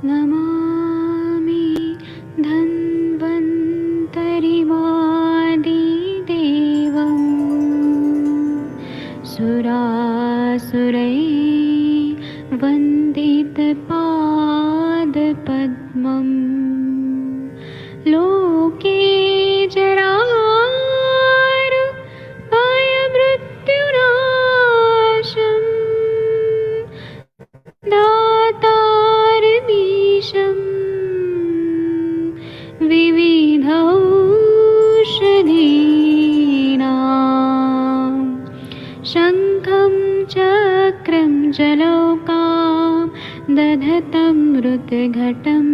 नमामि धन्वन्तरिमादिदेवम् सुरासुरैर्वन्दितपादपद्मम् लोके जरामृत्युनाशम् दातारमीशम् विविधौषधीनां शङ्खं चक्रं जलौकां दधतं मृतघटं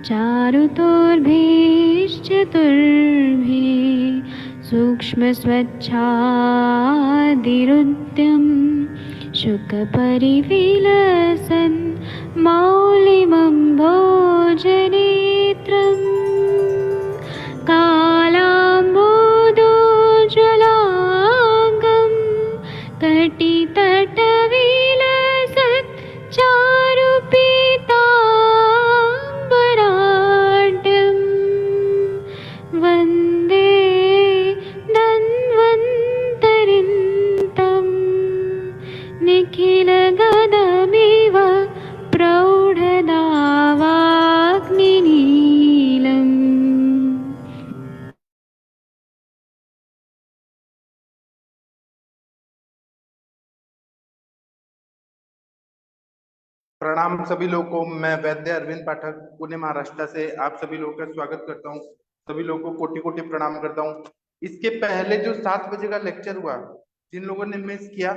चारुतोर्भिश्चतुर्भिः सूक्ष्मस्वच्छादिरुद्यं शुकपरिविलसन् मौलिमं भोजनेत्रम् कालाम्बोदोज्ज्वलाङ्गं कटितटविलसत् चारुपीताम्बराढ्यं वन्दे धन्वन्तरिन्तं निखिलगदमिव प्रौढदावाग्निनीलम्। प्रणाम सभी लोगों को। मैं वैद्य अरविंद पाठक पुणे महाराष्ट्र से आप सभी लोगों का स्वागत करता हूँ। सभी लोगों को कोटि कोटि प्रणाम करता हूँ। इसके पहले जो 7 बजे का लेक्चर हुआ, जिन लोगों ने मिस किया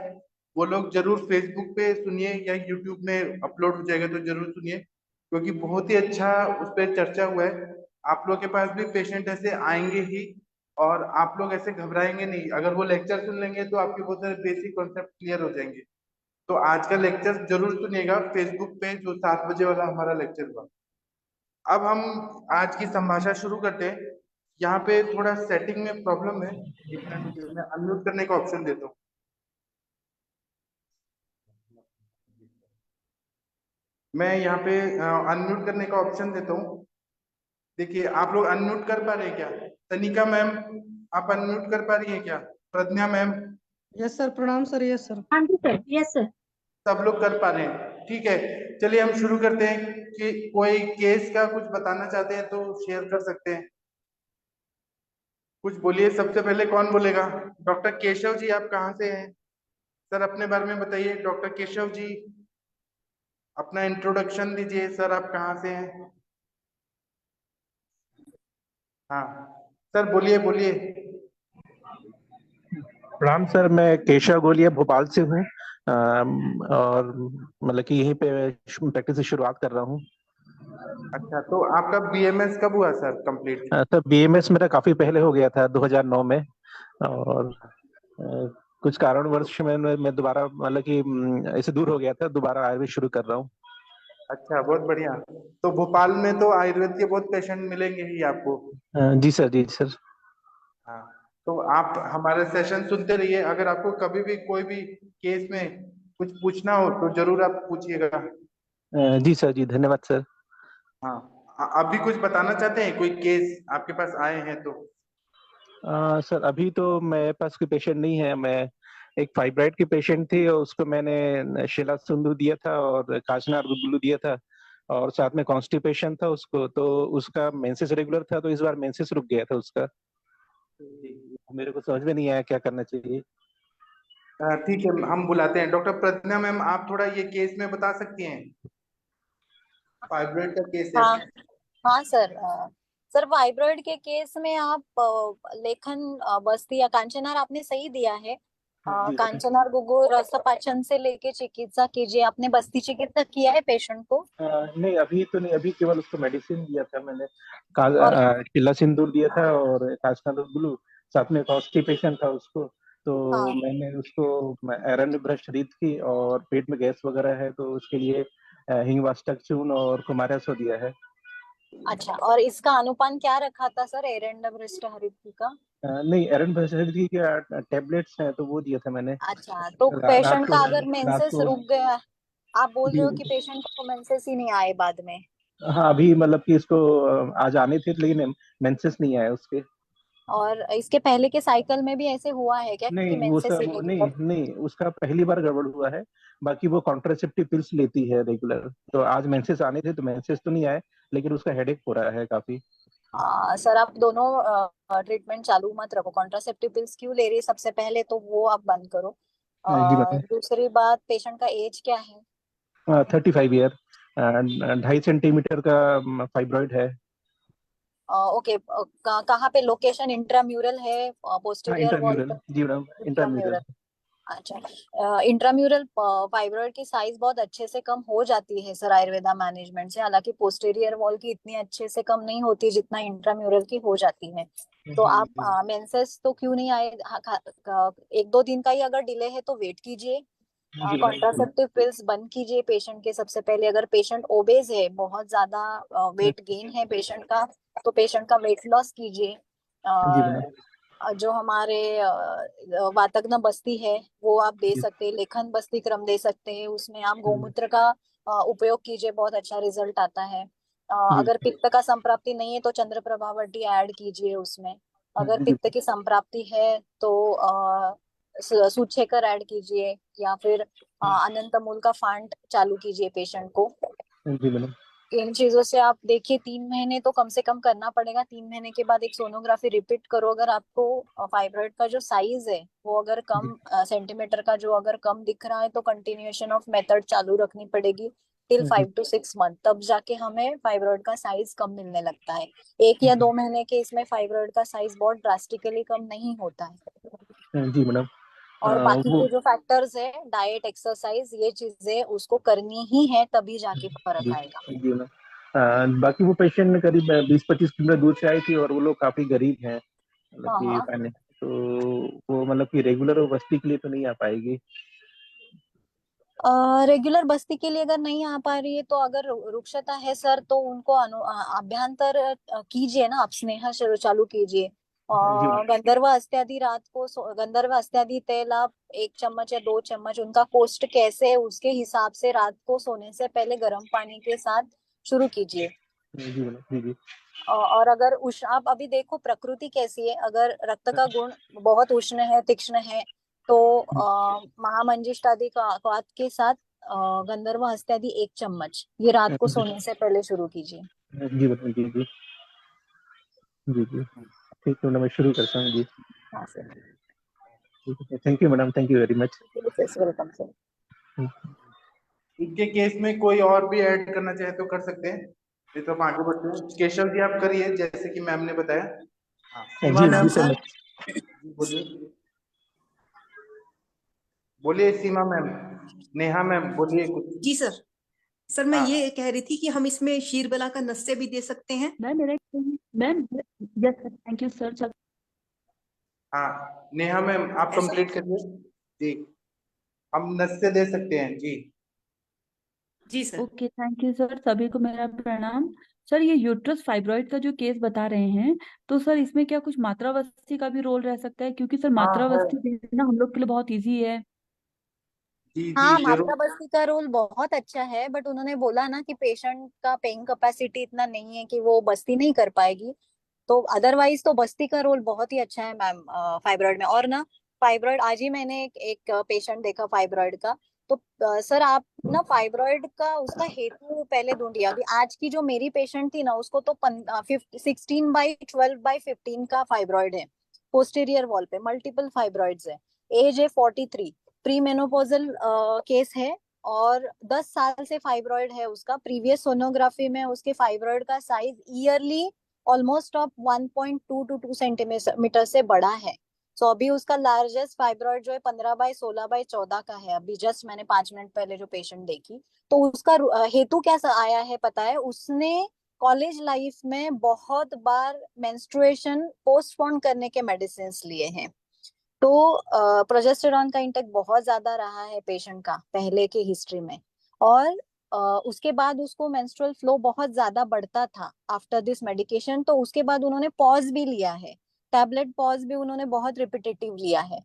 वो लोग जरूर फेसबुक पे सुनिए या यूट्यूब में अपलोड हो जाएगा तो जरूर सुनिए, क्योंकि बहुत ही अच्छा उस पर चर्चा हुआ है। आप लोग के पास भी पेशेंट ऐसे आएंगे ही और आप लोग ऐसे घबराएंगे नहीं। अगर वो लेक्चर सुन लेंगे तो आपके बहुत सारे बेसिक कॉन्सेप्ट क्लियर हो जाएंगे। तो आज का लेक्चर जरूर सुनिएगा फेसबुक पे, जो 7 बजे वाला हमारा लेक्चर हुआ। अब हम आज की संभाषा शुरू करते हैं। यहाँ पे थोड़ा सेटिंग में प्रॉब्लम है, एक मिनट रुकिए, मैं अनम्यूट करने का ऑप्शन देता हूँ। मैं यहाँ पे अनम्यूट करने का ऑप्शन देता हूँ। देखिए, आप लोग अनम्यूट कर पा रहे हैं क्या? तनिका मैम, आप अनम्यूट कर पा रही हैं क्या? प्रज्ञा मैम? यस सर, प्रणाम सर। Yes sir. हाँ जी सर, यस सर। सब लोग कर पा रहे हैं? ठीक है, चलिए हम शुरू करते हैं। कि कोई केस का कुछ बताना चाहते हैं तो शेयर कर सकते हैं। कुछ बोलिए, सबसे पहले कौन बोलेगा? डॉक्टर केशव जी, आप कहाँ से हैं सर? अपने बारे में बताइए डॉक्टर केशव जी, अपना इंट्रोडक्शन दीजिए। सर आप कहाँ से हैं? हाँ सर, बोलिए बोलिए। प्रणाम सर, मैं केशव गोलिया भोपाल से हूँ। और मतलब कि यहीं पे प्रैक्टिस से शुरुआत कर रहा हूँ। अच्छा, तो आपका बीएमएस कब हुआ सर कंप्लीट? सर बीएमएस मेरा काफी पहले हो गया था, 2009 में। और कुछ कारणवश मैं दोबारा मतलब कि ऐसे दूर हो गया था, दोबारा आयुर्वेद शुरू कर रहा हूँ। अच्छा, बहुत बढ़िया। तो भोपाल में तो आयुर्वेद के बहुत पेशेंट मिलेंगे ही आपको। जी सर, जी सर। हाँ, तो आप हमारे सेशन सुनते रहिए। अगर आपको कभी भी कोई भी केस में कुछ पूछना हो तो जरूर आप पूछिएगा। जी सर, जी धन्यवाद सर। हाँ, अभी कुछ बताना चाहते हैं? कोई केस आपके पास आए हैं तो? सर अभी तो मेरे पास कोई पेशेंट नहीं है। मैं एक फाइब्राइड की पेशेंट थी और उसको मैंने शिला सिंधु दिया था और काचनार गुग्गुलू दिया था, और साथ में कॉन्स्टिपेशन था उसको। तो उसका मेंसेस रेगुलर था, तो इस बार मेंसेस रुक गया था उसका। तो मेरे को समझ में नहीं आया क्या करना चाहिए। ठीक है, हम बुलाते हैं। डॉक्टर प्रज्ञा मैम, आप थोड़ा ये केस में बता सकती हैं? फाइब्रोइड का केस है। हाँ हाँ सर। सर फाइब्रॉइड के केस में आप लेखन बस्ती या कांचनार आपने सही दिया है। जी सर। कांचनार गुगु रसपाचन से लेके चिकित्सा कीजिए। आपने बस्ती चिकित्सा किया है पेशेंट को? नहीं अभी तो नहीं, अभी केवल उसको मेडिसिन दिया था मैंने। और शिला सिंदूर दिया था और काचनार गुग्गुलू, साथ में कॉन्स्टिपेशन था उसको। तो हाँ। मैंने उसको आयरन ब्रश खरीद की, और पेट में गैस वगैरह है तो उसके लिए हिंग वास्टक चूर्ण और कुमारसो दिया है। अच्छा, और इसका अनुपान क्या रखा था सर एरेंडम हरित का? नहीं, आयरन ब्रश की क्या टेबलेट्स हैं तो वो दिया था मैंने। अच्छा, तो रात पेशेंट को का अगर रात मेंसेस को रुक गया आप बोल रहे हो कि जी पेशेंट को मेंसेस ही नहीं आए बाद में। हाँ, अभी मतलब कि इसको आज आने थे लेकिन मेंसेस नहीं आया उसके। और इसके पहले के साइकिल में भी ऐसे हुआ है क्या कि नहीं वो मेंसेस सब नहीं इरेगुलर? नहीं, उसका पहली बार गड़बड़ हुआ है। बाकी वो कॉन्ट्रासेप्टिव पिल्स लेती है रेगुलर, तो आज मेंसेस आने थे तो मेंसेस तो नहीं आए, लेकिन उसका हेडेक हो रहा है काफी। सर आप दोनों ट्रीटमेंट चालू मत रखो। कॉन्ट्रासेप्टिव पिल्स क्यों ले रही है, सबसे पहले तो वो आप बंद करो। जी मैडम। दूसरी बात, पेशेंट का एज क्या है? 35 ईयर, 2.5 सेंटीमीटर का फाइब्रॉइड है। ओके, कहाँ पे लोकेशन? इंट्राम्यूरल है, हाँ पोस्टीरियर वॉल इंट्राम्यूरल, पे? जी मैडम, इंट्राम्यूरल। इंट्राम्यूरल। अच्छा, इंट्राम्यूरल फाइब्रॉइड की साइज बहुत अच्छे से कम हो जाती है सर आयुर्वेदा मैनेजमेंट से। हालांकि पोस्टीरियर वॉल की इतनी अच्छे से कम नहीं होती जितना इंट्राम्यूरल की हो जाती है। तो आप मेंसेस तो क्यों नहीं आए? एक दो दिन का ही अगर डिले है तो वेट कीजिए। जी मैडम। कॉन्ट्रासेप्टिव पिल्स बंद कीजिए पेशेंट के सबसे पहले। अगर पेशेंट ओबेज है, बहुत ज्यादा वेट गेन है पेशेंट का, तो पेशेंट का वेट लॉस कीजिए। जी मैडम। जो हमारे वातग्न बस्ती है वो आप दे जी सकते हैं। लेखन बस्ती क्रम दे सकते हैं, उसमें आप गौमूत्र का उपयोग कीजिए, बहुत अच्छा रिजल्ट आता है। जी अगर पित्त का संप्राप्ति नहीं है तो चंद्र प्रभावटी ऐड कीजिए उसमें। अगर जी पित्त की संप्राप्ति है तो सूछेकर ऐड कीजिए, या फिर अनंत मूल का फांट चालू कीजिए पेशेंट को। जी मैडम। इन चीजों से आप देखिए 3 महीने तो कम से कम करना पड़ेगा। 3 महीने के बाद एक सोनोग्राफी रिपीट करो। अगर आपको फाइब्रॉइड का जो साइज है वो अगर जी कम सेंटीमीटर का जो अगर कम दिख रहा है तो कंटिन्यूएशन ऑफ मेथड चालू रखनी पड़ेगी टिल जी 5 to 6 मंथ। तब जाके हमें फाइब्रॉइड का साइज कम मिलने लगता है। 1 या 2 महीने के इसमें फाइब्रॉइड का साइज बहुत ड्रास्टिकली कम नहीं होता है। जी मैडम। और बाकी वो के जो फैक्टर्स है, डाइट, एक्सरसाइज, ये चीजें उसको करनी ही है, तभी जाके फर्क जी आएगा। जी मैम। बाकी वो पेशेंट करीब 20-25 किलोमीटर दूर से आई थी, और वो लोग काफी गरीब हैं, मतलब हाँ कि हाँ। पहले तो वो मतलब कि रेगुलर बस्ती के लिए तो नहीं आ पाएगी। रेगुलर बस्ती के लिए अगर नहीं आ पा रही है तो अगर रुक्षता है सर तो उनको अभ्यंतर कीजिए ना, आप स्नेह चालू कीजिए। जी मैम। गंधर्व अस्त्यादि रात को गंधर्व अस्त्यादि तेल आप 1 चम्मच या 2 चम्मच, उनका कोष्ट कैसे है उसके हिसाब से रात को सोने से पहले गर्म पानी के साथ शुरू कीजिए। जी मैम। जी जी। और अगर उष्ण, आप अभी देखो प्रकृति कैसी है, अगर रक्त का गुण बहुत उष्ण है, तीक्ष्ण है, तो महामंजिष्ठादि का पात के साथ गंधर्व हस्त्यादि 1 चम्मच ये रात को सोने से पहले शुरू कीजिए। जी मैम। जी जी। जी जी। ठीक है मैडम, मैं शुरू करता हूँ जी। हाँ सर। ठीक है, thank you madam, thank you very much. Welcome sir. इनके केस में कोई और भी ऐड करना चाहे तो कर सकते हैं, नहीं तो हम आगे बढ़ते हैं। केशव जी आप करिए जैसे कि मैम ने बताया। हाँ, सीमा जी मैम जी सर। जी बोलिए। बोलिए सीमा मैम, नेहा मैम बोलिए कुछ। जी सर। सर मैं हाँ ये कह रही थी कि हम इसमें शीरबला का नस्य भी दे सकते हैं। मैम मेरा ma'am, yes sir, thank you sir. चल हाँ नेहा मैम आप ऐसा कंप्लीट करिए जी, हम नस्य दे सकते हैं जी। जी sir. Okay, thank you sir. सभी को मेरा प्रणाम। सर ये यूट्रस फाइब्रॉइड का जो केस बता रहे हैं, तो सर इसमें क्या कुछ मात्रावस्थी का भी रोल रह सकता है? क्योंकि सर हाँ है मात्रावस्थी देना हम लोग के लिए बहुत इजी है। जी जी हाँ, जरूर। मात्रा बस्ती का रोल बहुत अच्छा है, बट उन्होंने बोला ना कि पेशेंट का पेइंग कैपेसिटी इतना नहीं है कि वो बस्ती नहीं कर पाएगी। तो अदरवाइज तो बस्ती का रोल बहुत ही अच्छा है मैम फाइब्रॉइड में। और ना फाइब्रॉइड, आज ही मैंने एक पेशेंट देखा फाइब्रॉइड का। तो सर आप ना फाइब्रॉइड का उसका हेतु पहले ढूंढिए। अभी आज की जो मेरी पेशेंट थी ना, उसको तो 16/12/15 का फाइब्रॉइड है, पोस्टीरियर वॉल पे मल्टीपल फाइब्रॉइड्स है। एज है 43, प्री मेनोपोजल केस है, और 10 साल से फाइब्रॉइड है उसका। प्रीवियस सोनोग्राफी में उसके फाइब्रॉइड का size yearly almost of 1.2 to 2 centimetre से बड़ा है। सो अभी उसका लार्जेस्ट फाइब्रॉइड जो है 15/16/14 का है। अभी जस्ट मैंने 5 मिनट पहले जो पेशेंट देखी, तो उसका हेतु क्या आया है पता है? उसने कॉलेज लाइफ में बहुत बार मेंस्ट्रुएशन पोस्टपोन करने के मेडिसिन लिए हैं। तो प्रोजेस्टेरॉन का इंटेक बहुत ज्यादा रहा है पेशेंट का पहले के हिस्ट्री में। और उसके बाद उसको मेंस्ट्रुअल फ्लो बहुत ज्यादा बढ़ता था आफ्टर दिस मेडिकेशन। तो उसके बाद उन्होंने पॉज भी लिया है, टैबलेट पॉज भी उन्होंने बहुत रिपीटेटिव लिया है।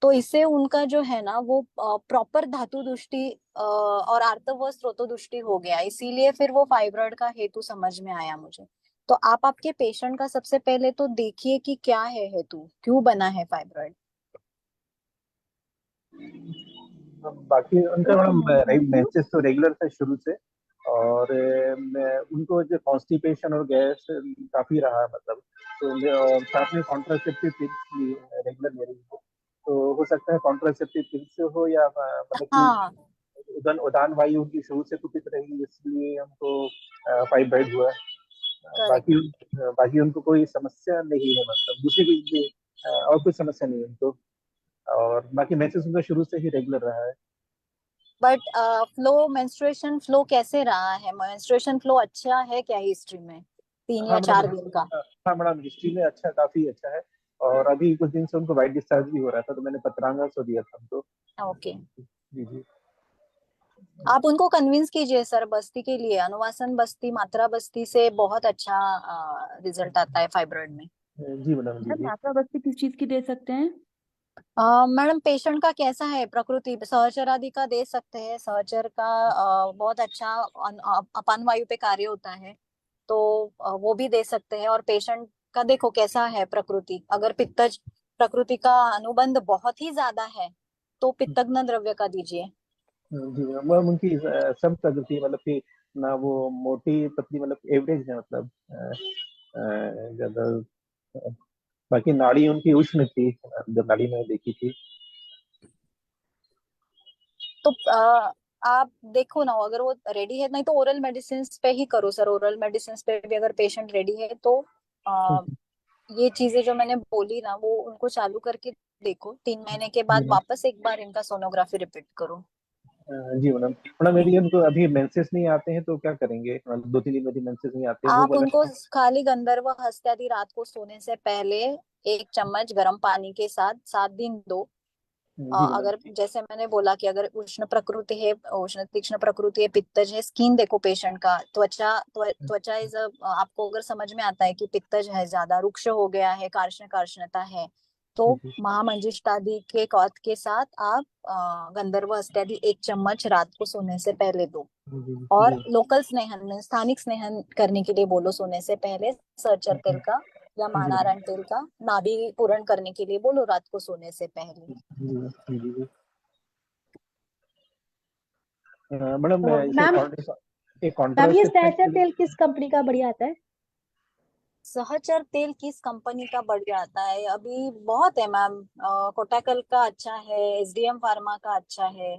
तो इससे उनका जो है ना वो प्रॉपर धातु दृष्टि और आर्तव स्रोतो दृष्टि हो गया, इसीलिए फिर वो फाइब्रॉइड का हेतु समझ में आया मुझे। तो आप आपके पेशेंट का सबसे पहले तो देखिए कि क्या है हेतु, क्यों बना है फाइब्रॉइड। बाकी उनका मैडम मेंसेस तो रेगुलर था शुरू से, और उनको जो कॉन्स्टिपेशन और गैस काफी रहा, मतलब तो और साथ में कॉन्ट्रासेप्टिव पिल्स भी रेगुलर ले रही है, तो हो सकता है कॉन्ट्रासेप्टिव पिल्स से हो, या मतलब कि हाँ उदान उदान वायु उनकी शुरू से कुपित रही, इसलिए हमको फाइब्राइड हुआ। करेक्ट। बाकी बाकी उनको कोई समस्या नहीं है, मतलब दूसरी कोई और कोई समस्या नहीं है उनको, और बाकी मेंसेस उनका शुरू से ही रेगुलर रहा है। बट फ्लो, मेंस्ट्रुएशन फ्लो कैसे रहा है, मेंस्ट्रुएशन फ्लो अच्छा है क्या हिस्ट्री में 3 या 4 दिन का? हाँ मैडम, हिस्ट्री में अच्छा, काफी अच्छा है, और अभी कुछ दिन से उनको वाइट डिस्चार्ज भी हो रहा था, तो मैंने पत्रांगा सो दिया था उनको। ओके, जी जी। आप उनको कन्विंस कीजिए सर बस्ती के लिए, अनुवासन बस्ती, मात्रा बस्ती से बहुत अच्छा रिजल्ट आता है फाइब्रॉइड में। जी मैडम, जी मैम जी। मात्रा बस्ती किस चीज की दे सकते हैं? मैडम पेशेंट का कैसा है प्रकृति, सहचर आदि का दे सकते हैं, सहचर का बहुत अच्छा अपान वायु पे कार्य होता है, तो वो भी दे सकते हैं। और पेशेंट का देखो कैसा है प्रकृति, अगर पित्तज प्रकृति का अनुबंध बहुत ही ज्यादा है तो पित्तग्न द्रव्य का दीजिए। जी मैम, उनकी सब प्रगति, मतलब कि ना वो मोटी पतली, मतलब एवरेज है, मतलब ज्यादा। बाकी नाड़ी उनकी उष्ण थी, जब नाड़ी मैंने देखी थी। तो आप देखो ना, अगर वो रेडी है, नहीं तो ओरल मेडिसिन पे ही करो सर, ओरल मेडिसिन पे भी अगर पेशेंट रेडी है तो आ, ये चीजें जो मैंने बोली ना वो उनको चालू करके देखो, 3 महीने के जी बाद मैम। वापस एक बार इनका सोनोग्राफी रिपीट करो। जी मैडम, मैडम यदि उनको अभी मेंसेस नहीं आते हैं तो क्या करेंगे, मतलब 2-3 दिन यदि मेंसेस नहीं आते हैं, वो आप वाला। उनको खाली गंधर्व हस्त्यादि रात को सोने से पहले 1 चम्मच गर्म पानी के साथ 7 दिन दो। जी मैडम। अगर जैसे मैंने बोला कि अगर उष्ण प्रकृति है, उष्ण तीक्ष्ण प्रकृति है, पित्तज है, स्किन देखो पेशेंट का, त्वचा इज, आपको अगर समझ में आता है कि पित्तज है, ज्यादा रुक्ष हो गया है, कार्षणता है, तो जी जी महामंजिष्टादि के कौथ के साथ आप गंधर्व हस्त्यादि 1 चम्मच रात को सोने से पहले दो। जी और जी लोकल स्नेहन में स्थानिक स्नेहन करने के लिए बोलो सोने से पहले, सरचर तेल का या जी मैडम। महानारायण तेल का नाभि पूरण करने के लिए बोलो रात को सोने से पहले। जी जी जी। मैडम इसे मैम, एक मैम ये कॉन्ट्रासेप्शन सहचर के लिए। तेल किस कंपनी का बढ़िया आता है? सहचर तेल किस कंपनी का बढ़िया आता है? अभी बहुत है मैम, कोटाकल का अच्छा है, एसडीएम फार्मा का अच्छा है।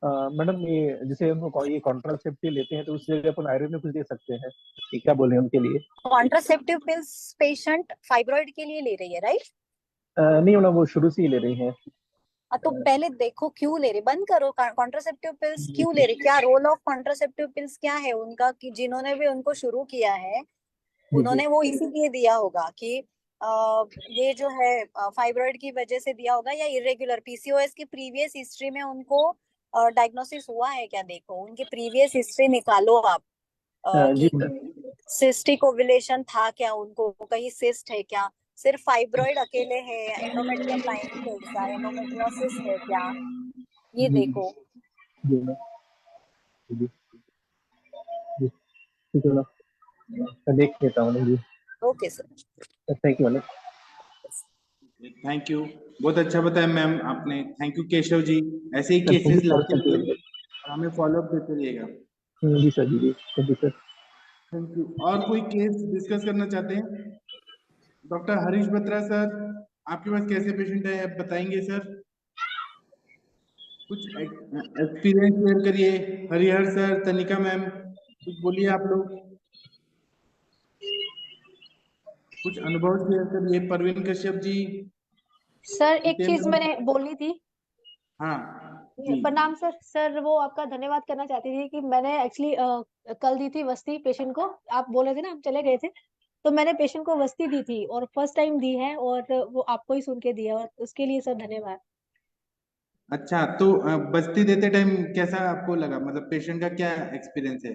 मैडम ये जैसे उनको ये कॉन्ट्रासेप्टिव लेते हैं, तो उस जगह अपन आयुर्वेद में कुछ दे सकते हैं, कि क्या बोले उनके लिए? कॉन्ट्रासेप्टिव पिल्स पेशेंट फाइब्रॉइड के लिए ले रही है राइट? नहीं मैडम, वो शुरू से ही ले रही हैं। तो पहले देखो क्यों ले रहे, बंद करो कॉन्ट्रासेप्टिव पिल्स, जी क्यों ले रहे, क्या रोल ऑफ कॉन्ट्रासेप्टिव पिल्स क्या है उनका, कि जिन्होंने भी उनको शुरू किया है जी जी उन्होंने वो इसीलिए दिया होगा कि ये जो है फाइब्रॉइड की वजह से दिया होगा, या इरेगुलर पीसीओएस की प्रीवियस हिस्ट्री में उनको डायग्नोसिस हुआ है क्या, देखो उनकी प्रीवियस हिस्ट्री निकालो आप, जी कि मैडम। सिस्टिक ओव्यूलेशन था क्या उनको, कहीं सिस्ट है क्या, सिर्फ फाइब्रॉइड अकेले है, या एंडोमेट्रियम लाइनिंग कैसा, एंडोमेट्रियोसिस है क्या, ये जी जी देखो। जी मैडम। जी जी, ठीक है मैडम, मैं देख लेता हूँ madam ji. Okay sir. Thank you madam. Thank you, बहुत अच्छा बताया मैम आपने, थैंक यू केशव जी। ऐसे ही थैंक यू केसेस सर, लाते थैंक यू। रहिए और हमें फॉलोअप देते रहिएगा। जी सर, जी जी, thank you sir. Thank you. और कोई केस डिस्कस करना चाहते हैं? डॉक्टर हरीश बत्रा सर, आपके पास कैसे पेशेंट है आप बताएंगे सर? कुछ एक्सपीरियंस शेयर करिए। हरिहर सर, तनिका मैम, कुछ बोलिए आप लोग, कुछ अनुभव शेयर करिए। परवीन कश्यप जी, सर एक चीज जितेंद्र। मैंने बोलनी थी। हाँ जी। प्रणाम सर। सर वो आपका धन्यवाद करना चाहती थी कि मैंने एक्चुअली कल दी थी वस्ती पेशेंट को। आप बोल रहे थे ना, हम चले गए थे, तो मैंने पेशेंट को वस्ती दी थी और फर्स्ट टाइम दी है, और वो आपको ही सुन के दिया, और उसके लिए सर धन्यवाद। अच्छा, तो बस्ती देते टाइम कैसा आपको लगा, मतलब पेशेंट का क्या एक्सपीरियंस है?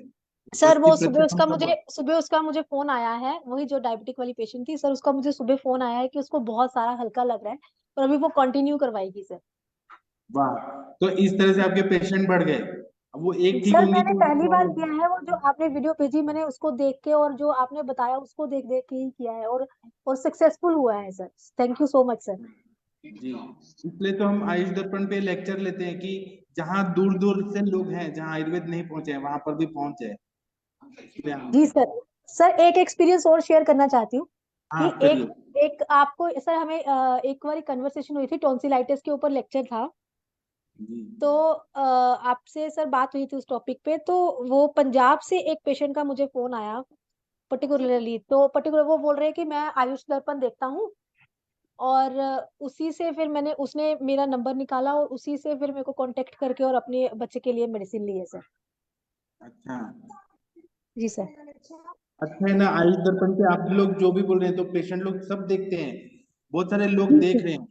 सर वो वस्ती सुबह उसका मुझे फोन आया है, वही जो डायबिटिक वाली पेशेंट थी सर, उसका मुझे सुबह फोन आया है कि उसको बहुत सारा हल्का लग रहा है, और अभी वो कंटिन्यू करवाएगी सर। वाह, तो इस तरह से आपके पेशेंट बढ़ गए। अब वो एक ठीक सर होंगी मैंने तो पहली उसको बार किया है, वो जो आपने वीडियो भेजी मैंने उसको देख के, और जो आपने बताया उसको देख देख के ही किया है, और सक्सेसफुल हुआ है sir. Thank you so much sir. जी, इसलिए तो हम आयुष दर्पण पे लेक्चर लेते हैं कि जहाँ दूर दूर से लोग हैं, जहाँ आयुर्वेद नहीं पहुंचे हैं, वहां पर भी पहुंच जाए। जी सर। सर एक एक्सपीरियंस और शेयर करना चाहती हूँ कि हाँ, एक करिए। एक आपको सर, हमें एक बार कन्वर्सेशन हुई थी, टॉन्सिलाइटिस के ऊपर लेक्चर था। जी, तो आपसे सर बात हुई थी उस टॉपिक पे, तो वो पंजाब से एक पेशेंट का मुझे फोन आया पर्टिकुलरली, तो पर्टिकुलर वो बोल रहे हैं कि मैं आयुष दर्पण देखता हूँ, और उसी से फिर उसने मेरा नंबर निकाला, और उसी से फिर मेरे को कांटेक्ट करके और अपने बच्चे के लिए मेडिसिन ली है सर। अच्छा। जी सर। अच्छा है ना, आयुष दर्पण पे आप लोग जो भी बोल रहे हैं तो पेशेंट लोग सब देखते हैं, बहुत सारे लोग जी देख सर। रहे हैं,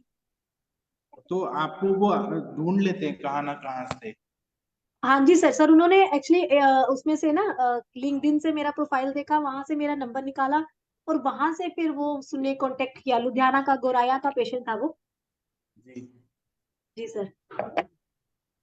तो आपको वो ढूंढ लेते हैं कहाँ ना कहाँ से। हाँ जी सर। सर उन्होंने एक्चुअली उसमें से ना लिंक्डइन से मेरा प्रोफाइल देखा, वहां से मेरा नंबर निकाला, और वहां से फिर वो उसने कांटेक्ट किया। लुधियाना का गोराया का पेशेंट था वो। जी, जी सर।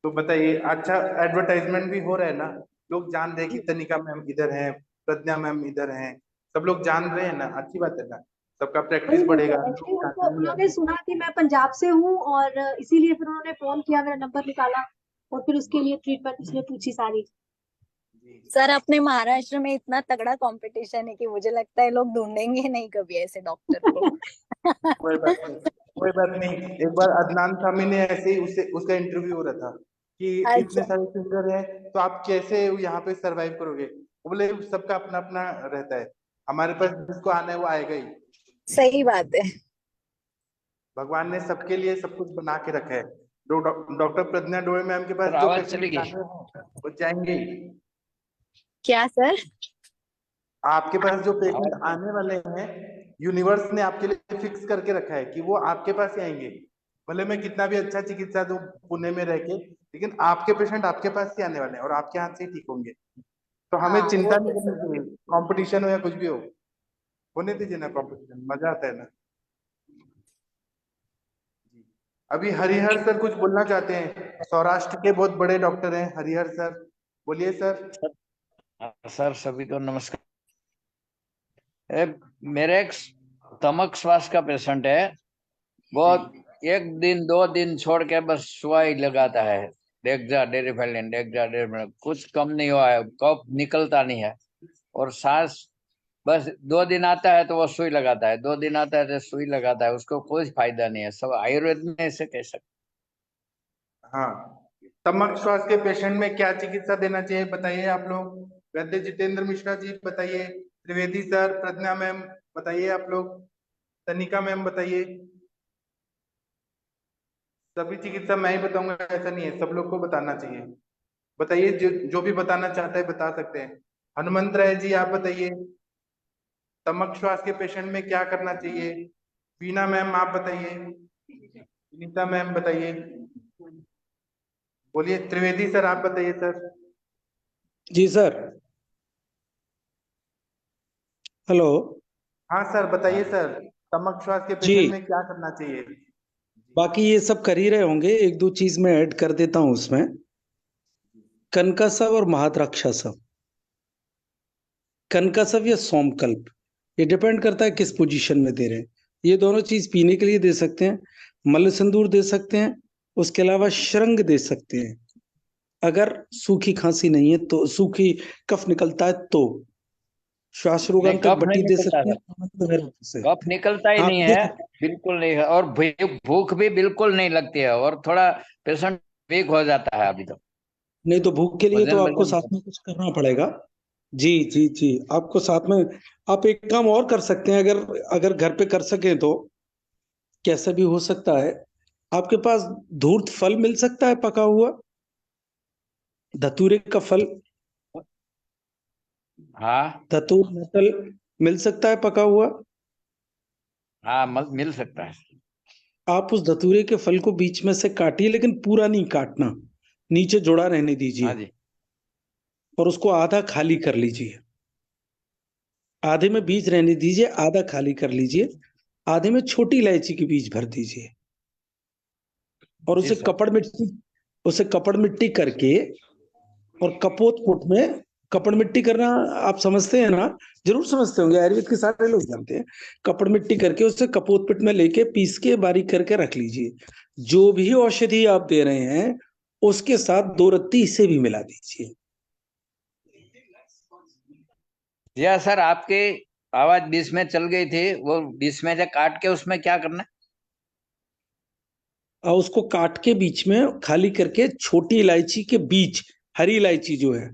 तो बताइए, अच्छा एडवर्टाइजमेंट भी हो रहा है ना, लोग जान रहे हैं कि जी तनिका मैम इधर हैं, प्रज्ञा मैम इधर हैं, सब लोग जान रहे हैं ना, अच्छी बात है ना, सबका वही प्रैक्टिस वही बढ़ेगा, सर, लोग एक्चुअली उनको जानेंगे उन्होंने आपको। सुना कि मैं पंजाब से हूँ, और इसीलिए फिर उन्होंने फोन किया, मेरा नंबर निकाला, और फिर उसके लिए ट्रीटमेंट उसने पूछी सारी। जी, सर अपने महाराष्ट्र में इतना तगड़ा कंपटीशन है कि मुझे लगता है लोग ढूंढेंगे नहीं कभी ऐसे डॉक्टर को। कोई बात नहीं, कोई बात नहीं। एक बार अदनान सामी ने ऐसे ही उससे उसका इंटरव्यू हो रहा था कि इतने अच्छा। सारे सिंगर हैं तो आप कैसे यहाँ पे सरवाइव करोगे, वो बोले सबका अपना अपना रहता है, हमारे पास जिसको आना है वो आएगा ही। सही बात है। भगवान ने सबके लिए सब कुछ बना के रखा है। डॉक्टर प्रज्ञा डोळे मैम के पास सर जो आवाज पेशेंट चली गई। जाने हैं वो जाएंगे ही, क्या सर? आपके पास जो पेशेंट आवाज आने वाले हैं यूनिवर्स ने आपके लिए फिक्स करके रखा है कि वो आपके पास ही आएंगे। भले मैं कितना भी अच्छा चिकित्सा दूं पुणे में रह के, लेकिन आपके पेशेंट आपके पास ही आने वाले हैं और आपके हाथ से ही ठीक होंगे। तो हमें हाँ वो चिंता नहीं तो करनी सही। चाहिए, कंपटीशन हो या कुछ भी हो, होने दीजिए ना, कंपटीशन मजा आता है ना। अभी हरिहर सर कुछ बोलना चाहते हैं, सौराष्ट्र के बहुत बड़े डॉक्टर हैं हरिहर सर, बोलिए सर। सर सभी को नमस्कार। मेरे एक स्टमक श्वास का पेशेंट है, बहुत एक दिन दो दिन छोड़ के बस सुई लगाता है, डेक्जा डेरिफेलिन डेक्जा डेरिफेलिन, कुछ कम नहीं हुआ है, कफ निकलता नहीं है, और सांस बस 2 दिन आता है तो वो सुई लगाता है, 2 दिन आता है तो सुई लगाता है, उसको कोई फायदा नहीं है। सब आयुर्वेद में ऐसे कह सकते। हाँ, स्टमक श्वास के पेशेंट में क्या चिकित्सा देना चाहिए बताइए आप लोग, वैद्य जितेंद्र मिश्रा जी बताइए, त्रिवेदी सर, प्रज्ञा मैम बताइए, आप लोग, तनिका मैम बताइए। सभी चिकित्सा मैं ही बताऊंगा ऐसा नहीं है, सब लोग को बताना चाहिए। बताइए, जो जो भी बताना चाहता है बता सकते हैं। हनुमंत राय जी आप बताइए, स्टमक श्वास के पेशेंट में क्या करना चाहिए। वीना मैम आप बताइए, विनीता मैम बताइए, बोलिए। त्रिवेदी सर आप बताइए सर। जी सर। हेलो। हाँ सर बताइए सर, स्टमक श्वास के जी, पेशेंट में क्या करना चाहिए। बाकी ये सब कर ही रहे होंगे, एक दो चीज मैं ऐड कर देता हूं उसमें। कनकसव और महाद्राक्षासव, कनकसव या सोमकल्प, ये डिपेंड करता है किस पोजीशन में दे रहे हैं। ये दोनों चीज पीने के लिए दे सकते हैं, मल्ल सिंदूर दे सकते हैं, उसके अलावा श्रृंग दे सकते हैं। अगर सूखी खांसी नहीं है तो, सूखी कफ निकलता है तो श्वास नहीं, रोगांतक कफ नहीं बट्टी दे निकलता सकते हैं, सर, आनंद वगैरह से। कफ निकलता ही आप नहीं दे है, सकते बिल्कुल नहीं है, और भूख भी बिल्कुल नहीं लगती है, और थोड़ा पेशेंट वीक हो जाता है अभी तो, नहीं तो भूख के लिए तो वजन आपको वजन। साथ में कुछ करना पड़ेगा। जी जी जी, आपको साथ में, आप एक काम और कर सकते हैं, अगर अगर घर पे कर सकें तो, कैसा भी हो सकता है, आपके पास धूर्त फल मिल सकता है पका हुआ, धतूरे का फल, हाँ धतूर नटल मिल सकता है पका हुआ। हाँ, मिल सकता है। आप उस धतूरे के फल को बीच में से काटिए, लेकिन पूरा नहीं काटना, नीचे जुड़ा रहने हाँ दीजिए। जी। और उसको आधा खाली कर लीजिए। आधे में बीज रहने दीजिए, आधा खाली कर लीजिए, आधे में छोटी इलायची के बीज भर दीजिए और जी उसे सर। कपड़ मिट्टी करके और कपोत फुट में कपड़ मिट्टी करना आप समझते हैं ना? जरूर समझते होंगे, आयुर्वेद के सारे लोग जानते हैं। कपड़ मिट्टी करके उसे कपोत पिट में लेके पीस के बारीक करके रख लीजिए। जो भी औषधि आप दे रहे हैं उसके साथ 2 रत्ती इसे भी मिला दीजिए। या सर, आपकी आवाज बीच में चल गई थी, वो बीच में से काट के उसमें क्या करना है? और उसको काट के बीच में खाली करके छोटी इलायची के बीज, हरी इलायची जो है,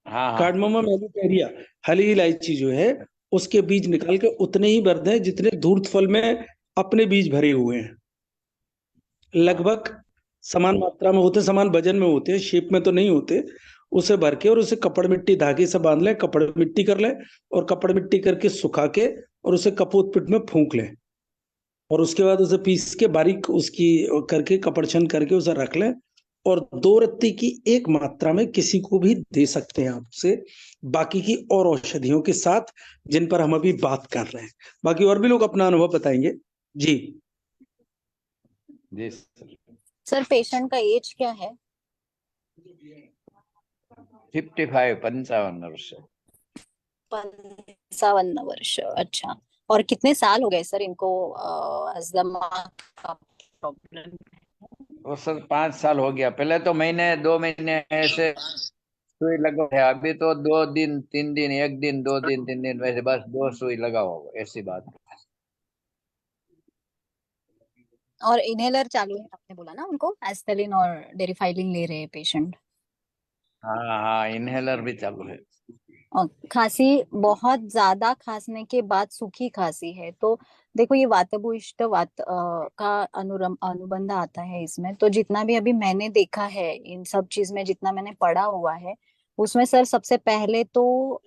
हाँ हाँ। कार्डमोमा मेलिफेरिया, हरी इलायची जो है, उसके बीज निकाल के उतने ही भर दें जितने धूर्त फल में अपने बीज भरे हुए हैं। लगभग समान मात्रा में होते, समान वजन में होते, शेप में तो नहीं होते। उसे भर के और उसे कपड़ मिट्टी धागे से बांध लें, कपड़ मिट्टी कर लें और कपड़ मिट्टी करके सुखा के और उसे कपोत पिट में फूंक लें और उसके बाद उसे पीस के बारीक उसकी करके कपड़छन करके उसे रख लें और 2 रत्ती की एक मात्रा में किसी को भी दे सकते हैं आपसे, बाकी की और औषधियों के साथ जिन पर हम अभी बात कर रहे हैं। बाकी और भी लोग अपना अनुभव बताएंगे। जी जी सर। सर पेशेंट का एज क्या है? 55, 55 वर्ष। 55 वर्ष, अच्छा। और कितने साल हो गए सर इनको अस्थमा का प्रॉब्लम? वो सर 5 साल हो गया। पहले तो महीने 2 महीने ऐसे सुई लगा है, अभी तो 2 दिन 3 दिन, 1 दिन 2 दिन 3 दिन, वैसे बस 2 सुई लगा होगा, ऐसी बात है। और इनहेलर चालू है आपने बोला ना उनको, एस्टेलिन और डेरिफाइलिन ले रहे हैं पेशेंट? हाँ हाँ, इनहेलर भी चालू है। और खांसी, बहुत ज्यादा खांसने के बाद सूखी खांसी है तो देखो ये वातभूइष्ठ का अनुबंध आता है इसमें। तो जितना भी अभी मैंने देखा है इन सब चीज में, जितना मैंने पढ़ा हुआ है उसमें सर सबसे पहले तो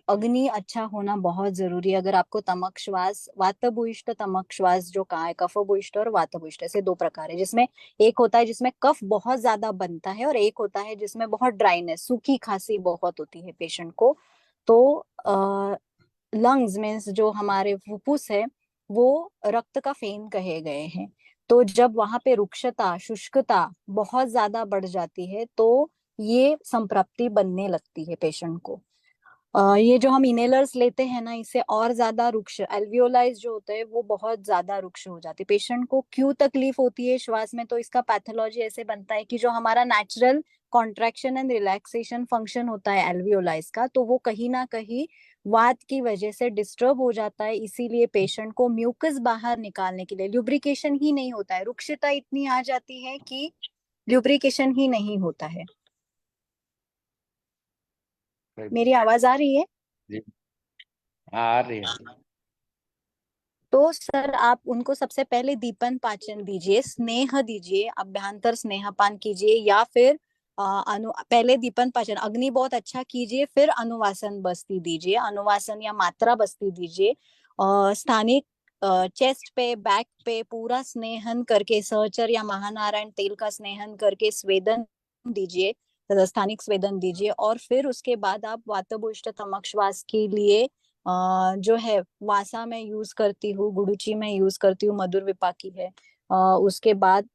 अग्नि अच्छा होना बहुत जरूरी है। अगर आपको तमक श्वास, वातभूइष्ठ तमक श्वास जो कहा है, कफभूइष्ठ और वातभूइष्ठ, ऐसे 2 प्रकार है, जिसमें एक होता है जिसमें कफ बहुत ज्यादा बनता है और एक होता है जिसमें बहुत ड्राइनेस, सूखी खांसी बहुत होती है पेशेंट को। तो लंग्स मीन्स जो हमारे फुफ्फुस है वो रक्त का फेन कहे गए हैं। तो जब वहां पे रुक्षता, शुष्कता बहुत ज्यादा बढ़ जाती है तो ये संप्राप्ति बनने लगती है पेशेंट को। ये जो हम इनहेलर्स लेते हैं ना, इससे और ज्यादा रुक्ष, एल्वियोलाइज जो होते हैं वो बहुत ज्यादा रुक्ष हो जाते हैं। पेशेंट को क्यों तकलीफ होती है श्वास में, तो इसका पैथोलॉजी ऐसे बनता है कि जो हमारा natural contraction and relaxation function होता है एल्वियोलाइज का, तो वो कहीं ना कहीं वात की वजह से डिस्टर्ब हो जाता है। इसीलिए पेशेंट को म्यूकस बाहर निकालने के लिए ल्यूब्रिकेशन ही नहीं होता है, रुक्षता इतनी आ जाती है कि ल्यूब्रिकेशन ही नहीं होता है। मेरी आवाज आ रही है? जी हाँ, आ रही है। तो सर आप उनको सबसे पहले दीपन पाचन दीजिए, स्नेह दीजिए, अभ्यंतर स्नेहपान कीजिए, या फिर पहले दीपन पाचन, अग्नि बहुत अच्छा कीजिए, फिर अनुवासन बस्ती दीजिए, अनुवासन या मात्रा बस्ती दीजिए। स्थानिक चेस्ट पे, बैक पे पूरा स्नेहन करके, सहचर या महानारायण तेल का स्नेहन करके स्वेदन दीजिए, स्थानिक स्वेदन दीजिए। और फिर उसके बाद आप वातभूइष्ठ तमक श्वास के लिए जो है वासा में यूज करती हूँ, गुडुची में यूज करती हूँ, मधुर विपाकी है। उसके बाद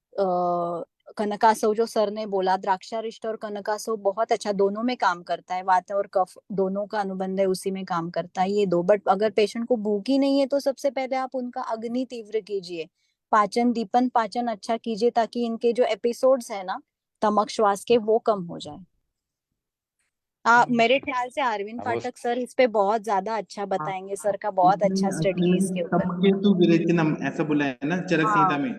कनकासव जो सर ने बोला, द्राक्षारिष्ट और कनकासव बहुत अच्छा दोनों में काम करता है, वात और कफ दोनों का अनुबंध है, उसी में काम करता है ये 2। बट अगर पेशेंट को भूख ही नहीं है तो सबसे पहले आप उनका अग्नि तीव्र कीजिए, पाचन दीपन पाचन अच्छा कीजिए, ताकि इनके जो एपिसोड्स है ना तमक श्वास के वो कम हो जाए। मेरे ख्याल से अरविंद अब पाठक सर इस पे बहुत ज्यादा अच्छा बताएंगे, सर का बहुत अच्छा स्टडी है इसके ऊपर। तमकेतु विरेचनम ऐसा बोला है ना चरक संहिता हाँ में,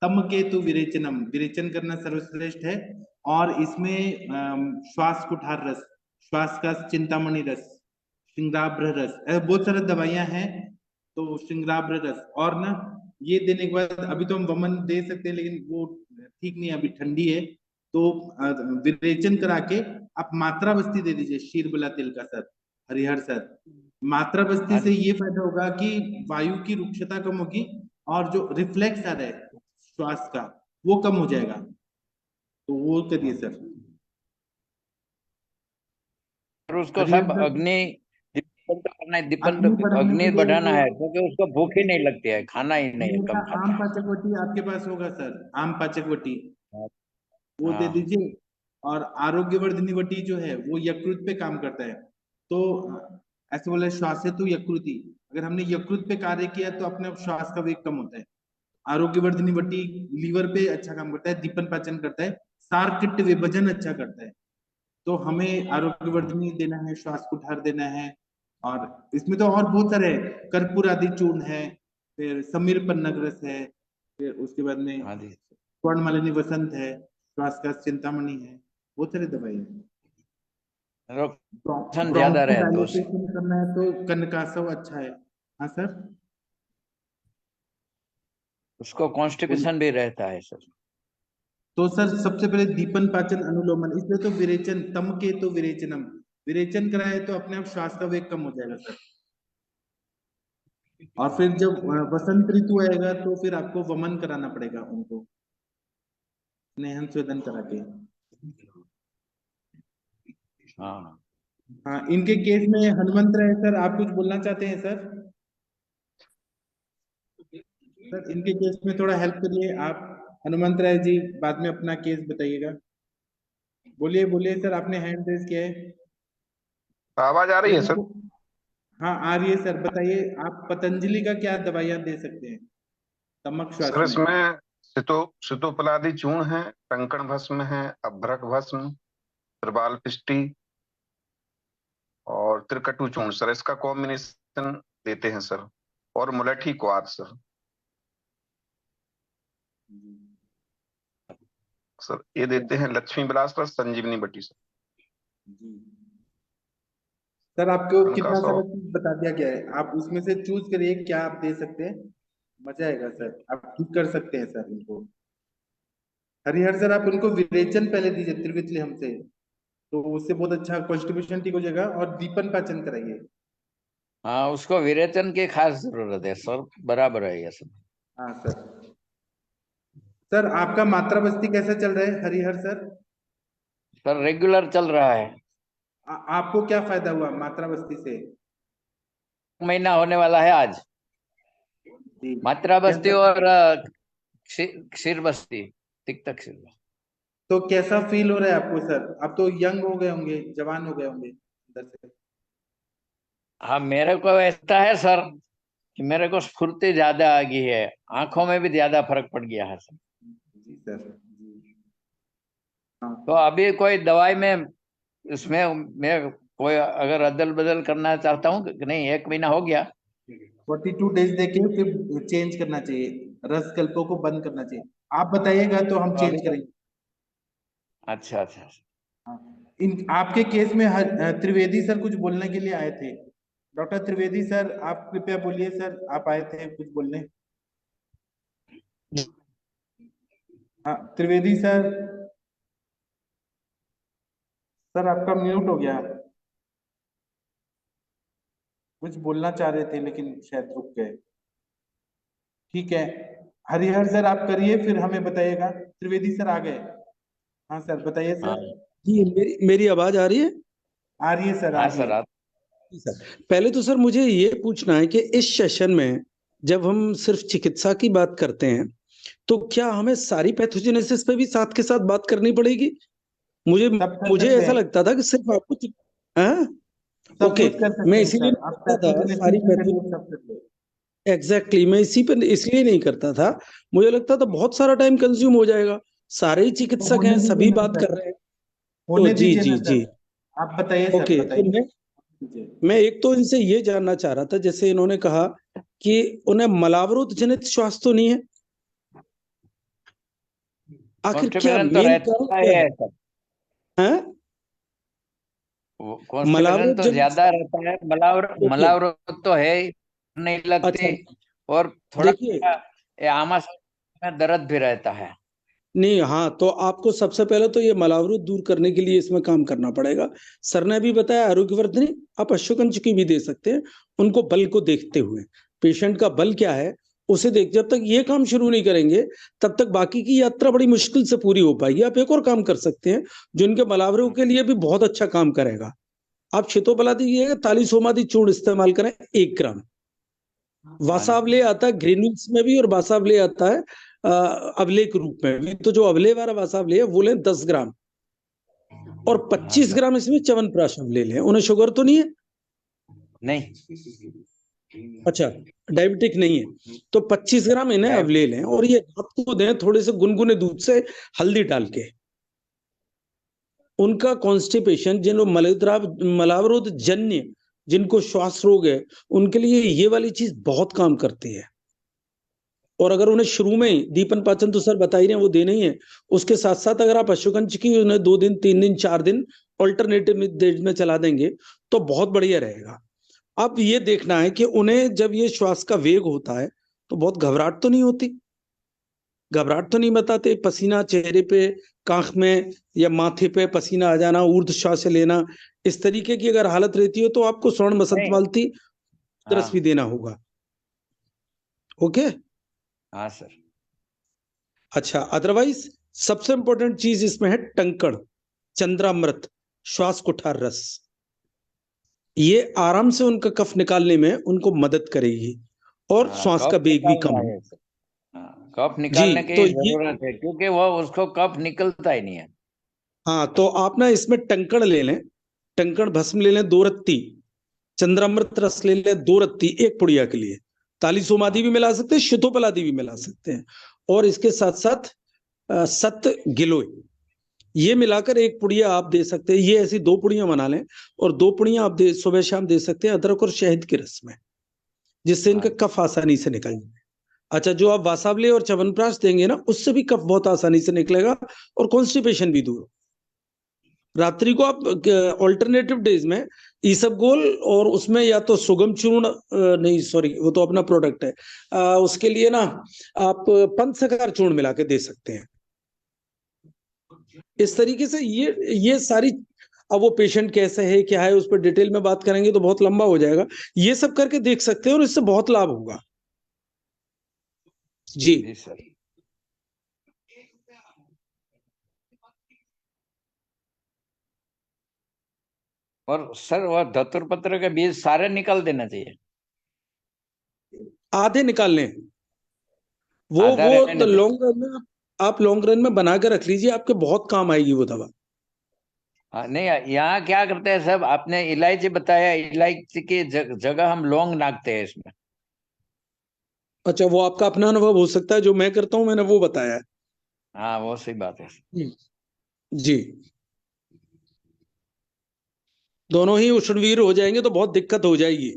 तमकेतु विरेचनम, विरेचन करना सर्वश्रेष्ठ है। और इसमें श्वास कुठार रस, श्वास का चिंतामणि रस, श्रृंगाब्र रस, ऐसे बहुत सारी दवाइयां हैं। तो श्रृंगाब्र रस और ना ये देने के बाद, अभी तो हम वमन दे सकते हैं लेकिन वो ठीक नहीं है, अभी ठंडी है। तो विरेचन करा के आप मात्रा बस्ती दे दीजिए, शीरबला तिल का सर, हरिहर सर। मात्रा बस्ती से ये फायदा होगा कि वायु की रुक्षता कम होगी और जो रिफ्लेक्स आ रहा है श्वास का वो कम हो जाएगा। तो वो करिए सर। उसको हरिहर सब सर, अग्नि दीपन तो करना है, दीपन अग्नि तो बढ़ाने अग्नि के लिए बढ़ाना वो है क्योंकि उसको भूख ही नहीं लगती है, खाना ही नहीं है, बेटा कम आम खाता है। पाचक आपके पास होगा सर, आम पाचक वटी वो दे हाँ दीजिए। और आरोग्यवर्धिनी वटी जो है वो यकृत पे काम करता है। तो ऐसे बोले श्वास हेतु यकृति, अगर हमने यकृत पे कार्य किया तो अपने आप श्वास का वेग कम होता है। आरोग्यवर्धिनी वटी लीवर पे अच्छा काम करता है, दीपन पाचन करता है, सारकिट विभजन अच्छा करता है। तो हमें आरोग्यवर्धिनी देना है, श्वास कुठार देना है। और इसमें तो और बहुत सारे हैं, कर्पूर आदि चूर्ण है, फिर समीर पन्नग रस है, फिर उसके बाद में हाँ जी। स्वर्ण मालिनी वसंत है, श्वास का चिंतामणि है, बहुत सारी दवाई है। ज्यादा रहे तो ब्रोंकोडायलिसिस करना है तो कनकासव अच्छा है। हाँ सर, उसको कॉन्स्टिपेशन भी रहता है सर। तो सर सबसे पहले दीपन पाचन अनुलोमन, इसमें तो विरेचन तम के तो विरेचनम, विरेचन कराए तो अपने आप श्वास का वेग कम हो जाएगा सर। और फिर जब वसंत ऋतु आएगा तो फिर आपको वमन कराना पड़ेगा उनको, स्नेहन स्वेदन करा के। हाँ हाँ, इनके केस में हनुमंत राय सर, आप कुछ बोलना चाहते हैं सर? सर इनके केस में थोड़ा हेल्प करिए आप, हनुमंत राय जी, बाद में अपना केस बताइएगा। बोलिए बोलिए सर, आपने हैंड रेज किया है। आवाज आ रही है सर? हाँ आ रही है सर, बताइए आप पतंजलि का क्या दवाइयाँ दे सकते हैं तमक श्वास सर में? इसमें सितोपलादि चूर्ण है, कंकण भस्म है, अभ्रक भस्म, त्रिबाल पिष्टी और त्रिकटु चूर्ण सर, इसका कॉम्बिनेशन देते हैं सर। और मुलठी क्वाथ सर। सर ये देते हैं लक्ष्मी विलास पर संजीवनी बटी सर। सर आपको उनका कितना 100। सारा चीज बता दिया गया है, आप उसमें से चूज करिए क्या आप दे सकते हैं, मजा आएगा सर, आप ठीक कर सकते हैं सर इनको। हरिहर सर आप उनको विरेचन पहले दीजिए त्रिवितली हमसे, तो उससे बहुत अच्छा कॉन्स्टिपेशन ठीक हो जाएगा, और दीपन पाचन कराइए। हाँ, उसको विरेचन की खास जरूरत है सर, बराबर है ये सब। हाँ सर। सर आपका मात्रा बस्ती कैसा चल रहा है हरिहर सर? सर रेगुलर चल रहा है। आपको क्या फायदा हुआ मात्रा बस्ती से? महीना होने वाला है आज। जी, मात्रा बस्ती कैसा, और क्षीर बस्ती, तिक्ता क्षीर बस्ती। तो कैसा फील हो रहा है आपको सर? आप तो यंग हो गए होंगे, जवान हो गए होंगे अंदर से। हाँ, मेरे को ऐसा है सर कि मेरे को स्फूर्ति ज्यादा आ गई है, आंखों में भी ज्यादा फर्क पड़ गया है सर। जी सर जी। हाँ तो अभी कोई दवाई में इसमें मैं कोई अगर अदल बदल करना चाहता हूँ कि नहीं, 1 महीना हो गया। 42 डेज देके फिर चेंज करना चाहिए, रस कल्पों को बंद करना चाहिए। आप बताइएगा तो हम तो चेंज अभी करेंगे। अच्छा अच्छा। हाँ। इन आपके केस में त्रिवेदी सर कुछ बोलने के लिए आए थे। डॉक्टर त्रिवेदी सर आप कृपया बोलिए सर, आप आए थे कुछ बोलने। हाँ त्रिवेदी सर, सर आपका म्यूट हो गया, कुछ बोलना चाह रहे थे लेकिन शायद रुक गए। ठीक है, हरिहर सर आप करिए फिर हमें बताइएगा। त्रिवेदी सर आ गए? हाँ सर बताइए हाँ सर। जी, मेरी आवाज आ रही है? आ रही है सर, आ हाँ रही सर है। जी सर, पहले तो सर मुझे ये पूछना है कि इस सेशन में जब हम सिर्फ चिकित्सा की बात करते हैं तो क्या हमें सारी पैथोजेनेसिस पे भी साथ के साथ बात करनी पड़ेगी? मुझे सब कर मुझे सकते ऐसा हैं, लगता था कि सिर्फ आपको हाँ? सब ओके, कुछ कर सकते मैं हैं इसीलिए सर, नहीं आप करता था पैथोजेनेसिस सारी भी करिए, सब करिए। एग्जैक्टली मैं इसी पर इसलिए नहीं करता था, मुझे लगता था बहुत सारा टाइम कंज्यूम हो जाएगा, सारे ही तो चिकित्सक होने हैं, दीजिए सभी ना बात सर, कर रहे हैं। तो होने जी दीजिए जी ना जी, सर, आप बताइए सर, ओके। तो बताइए। मैं एक तो इनसे ये जानना चाह रहा था, जैसे इन्होंने कहा कि उन्हें मलावरोध जनित श्वास तो नहीं है, आखिर क्या कॉन्स्टिपेशन तो मेन कारण रहता ही क्या है है? सर, हैं? कॉन्स्टिपेशन मलावरोध तो जनित, ज्यादा रहता है, ओके, मलावरोध तो है ही, नहीं अच्छा, लगती। और थोड़ा देखिए, ये आमाशय में दर्द भी रहता है। नहीं, हाँ, तो आपको सबसे पहले तो ये मलावरोध दूर करने के लिए इसमें काम करना पड़ेगा। सर ने भी बताया आरोग्यवर्धिनी, आप अश्वगंज की भी दे सकते हैं, उनको बल को देखते हुए, पेशेंट का बल क्या है उसे देख, जब तक ये काम शुरू नहीं करेंगे तब तक बाकी की यात्रा बड़ी मुश्किल से पूरी हो पाएगी। आप एक और काम कर सकते हैं जो इनके मलावरों के लिए भी बहुत अच्छा काम करेगा, आप शीतोपलादी की जगह तालिसोमादी चूर्ण इस्तेमाल करें 1 ग्राम। वासावले आता है ग्रेन्यूल्स में भी और वासावले आता है अवले के रूप में भी। तो जो अवले वाला वासावले है वो लें 10 ग्राम और 25 ग्राम इसमें च्यवनप्राश ले लें। उन्हें शुगर तो नहीं है? नहीं। अच्छा, डायबिटिक नहीं है तो 25 ग्राम इन्हें अब ले लें और ये रात को दें थोड़े से गुनगुने दूध से हल्दी डाल के। उनका कॉन्स्टिपेशन, जिन लोग मलावरोध जन्य जिनको श्वास रोग है उनके लिए ये वाली चीज बहुत काम करती है। और अगर उन्हें शुरू में ही दीपन पाचन तो सर बता ही रहे हैं वो देना ही है, उसके साथ साथ अगर आप अश्वगंज की उन्हें 2 दिन 3 दिन 4 दिन ऑल्टरनेटिव में चला देंगे तो बहुत बढ़िया रहेगा। अब ये देखना है कि उन्हें जब ये श्वास का वेग होता है तो बहुत घबराहट तो नहीं होती? घबराहट तो नहीं बताते? पसीना चेहरे पे, कांख में या माथे पे पसीना आ जाना, ऊर्ध्व श्वास लेना, इस तरीके की अगर हालत रहती हो तो आपको स्वर्ण बसंत मालती रस भी देना होगा। ओके? हाँ सर। अच्छा, अदरवाइज सबसे इंपॉर्टेंट चीज इसमें है टंकण, चंद्रामृत, श्वास कुठार रस। ये आराम से उनका कफ निकालने में उनको मदद करेगी और श्वास का वेग भी कम है। कफ निकालने की तो जरूरत है क्योंकि वो उसको कफ निकलता ही नहीं है। हाँ, तो आप ना इसमें टंकण ले लें, टंकण भस्म ले लें 2 रत्ती, चंद्रामृत रस ले लें 2 रत्ती, 1 पुड़िया के लिए। तालिसोमादी भी मिला सकते हैं, शीतोपलादी भी मिला सकते हैं और इसके साथ साथ सत्त गिलोय ये मिलाकर 1 पुड़िया आप दे सकते हैं। ये ऐसी 2 पुड़िया बना लें और 2 पुड़िया आप सुबह शाम दे सकते हैं अदरक और शहद के रस में, जिससे इनका कफ आसानी से निकल जाए। अच्छा, जो आप वासावले और च्यवनप्राश देंगे ना उससे भी कफ बहुत आसानी से निकलेगा और कॉन्स्टिपेशन भी दूर। रात्रि को आप ऑल्टरनेटिव डेज में ईसबगोल और उसमें या तो सुगम चूर्ण, नहीं सॉरी वो तो अपना प्रोडक्ट है, उसके लिए ना आप पंचसकार चूर्ण मिला के दे सकते हैं। इस तरीके से ये सारी, अब वो पेशेंट कैसे है क्या है उस पर डिटेल में बात करेंगे तो बहुत लंबा हो जाएगा। ये सब करके देख सकते हैं और इससे बहुत लाभ होगा। जी सर। और सर वो धतुर पत्र के बीज सारे निकाल देना चाहिए? आधे निकाल लें, वो तो लॉन्ग रन में आप लॉन्ग रन में बना के रख लीजिए, आपके बहुत काम आएगी वो दवा। हाँ, नहीं यहाँ क्या करते हैं सब, आपने इलायची बताया, इलायची की जगह हम लौंग नाखते हैं इसमें। अच्छा, वो आपका अपना अनुभव हो सकता है, जो मैं करता हूँ मैंने वो बताया है। हाँ, वो सही बात है जी। दोनों ही उष्णवीर हो जाएंगे तो बहुत दिक्कत हो जाएगी।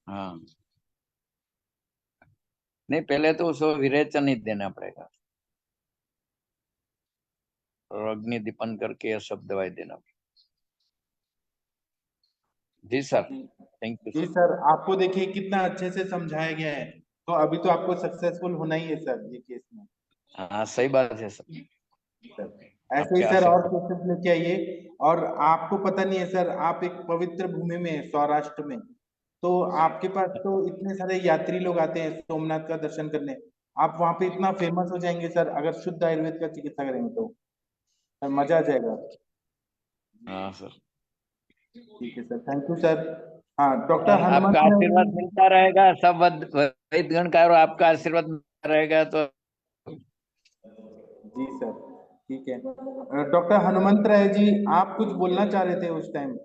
हाँ, नहीं पहले तो उसको विरेचन ही देना पड़ेगा और अग्नि दीपन करके ये सब दवाई देना पड़ेगा। जी सर, थैंक यू जी सर, आपको देखिए कितना अच्छे से समझाया गया है, तो अभी तो आपको सक्सेसफुल होना ही है सर ये केस में। हाँ, सही बात है सर। ऐसे ही सर और क्वेश्चन लेके आइए। और आपको पता नहीं है सर, आप एक पवित्र भूमि में सौराष्ट्र में, तो आपके पास तो इतने सारे यात्री लोग आते हैं सोमनाथ का दर्शन करने, आप वहां पे इतना फेमस हो जाएंगे सर अगर शुद्ध आयुर्वेद का चिकित्सा करेंगे तो सर मजा आ जाएगा। हाँ सर, ठीक है सर, थैंक यू सर। हाँ, डॉक्टर हनुमान आपका आशीर्वाद मिलता रहेगा, सब वैद्यगण का आपका आशीर्वाद मिलता रहेगा तो। जी सर, ठीक है। डॉक्टर हनुमंत राय जी, आप कुछ बोलना चाह रहे थे उस टाइम,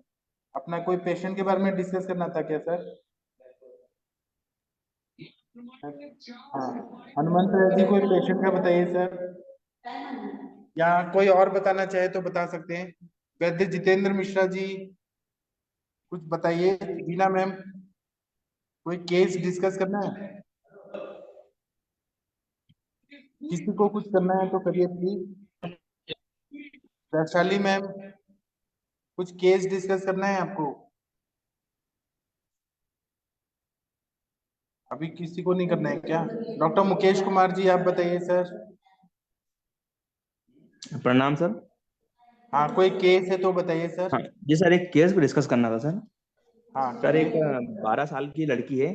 अपना कोई पेशेंट के बारे में डिस्कस करना था क्या सर? हाँ, हनुमंत राय जी कोई पेशेंट का बताइए सर, या कोई और बताना चाहे तो बता सकते हैं। वैद्य जितेंद्र मिश्रा जी कुछ बताइए। बीना मैम, कोई केस डिस्कस करना है? किसी को कुछ करना है तो करिए प्लीज। वैशाली मैम, कुछ केस डिस्कस करना है आपको? अभी किसी को नहीं करना है क्या? डॉक्टर मुकेश कुमार जी आप बताइए सर। प्रणाम सर। हाँ, कोई केस है तो बताइए सर। हाँ जी सर, एक केस को डिस्कस करना था सर। हाँ सर, एक 12 साल की लड़की है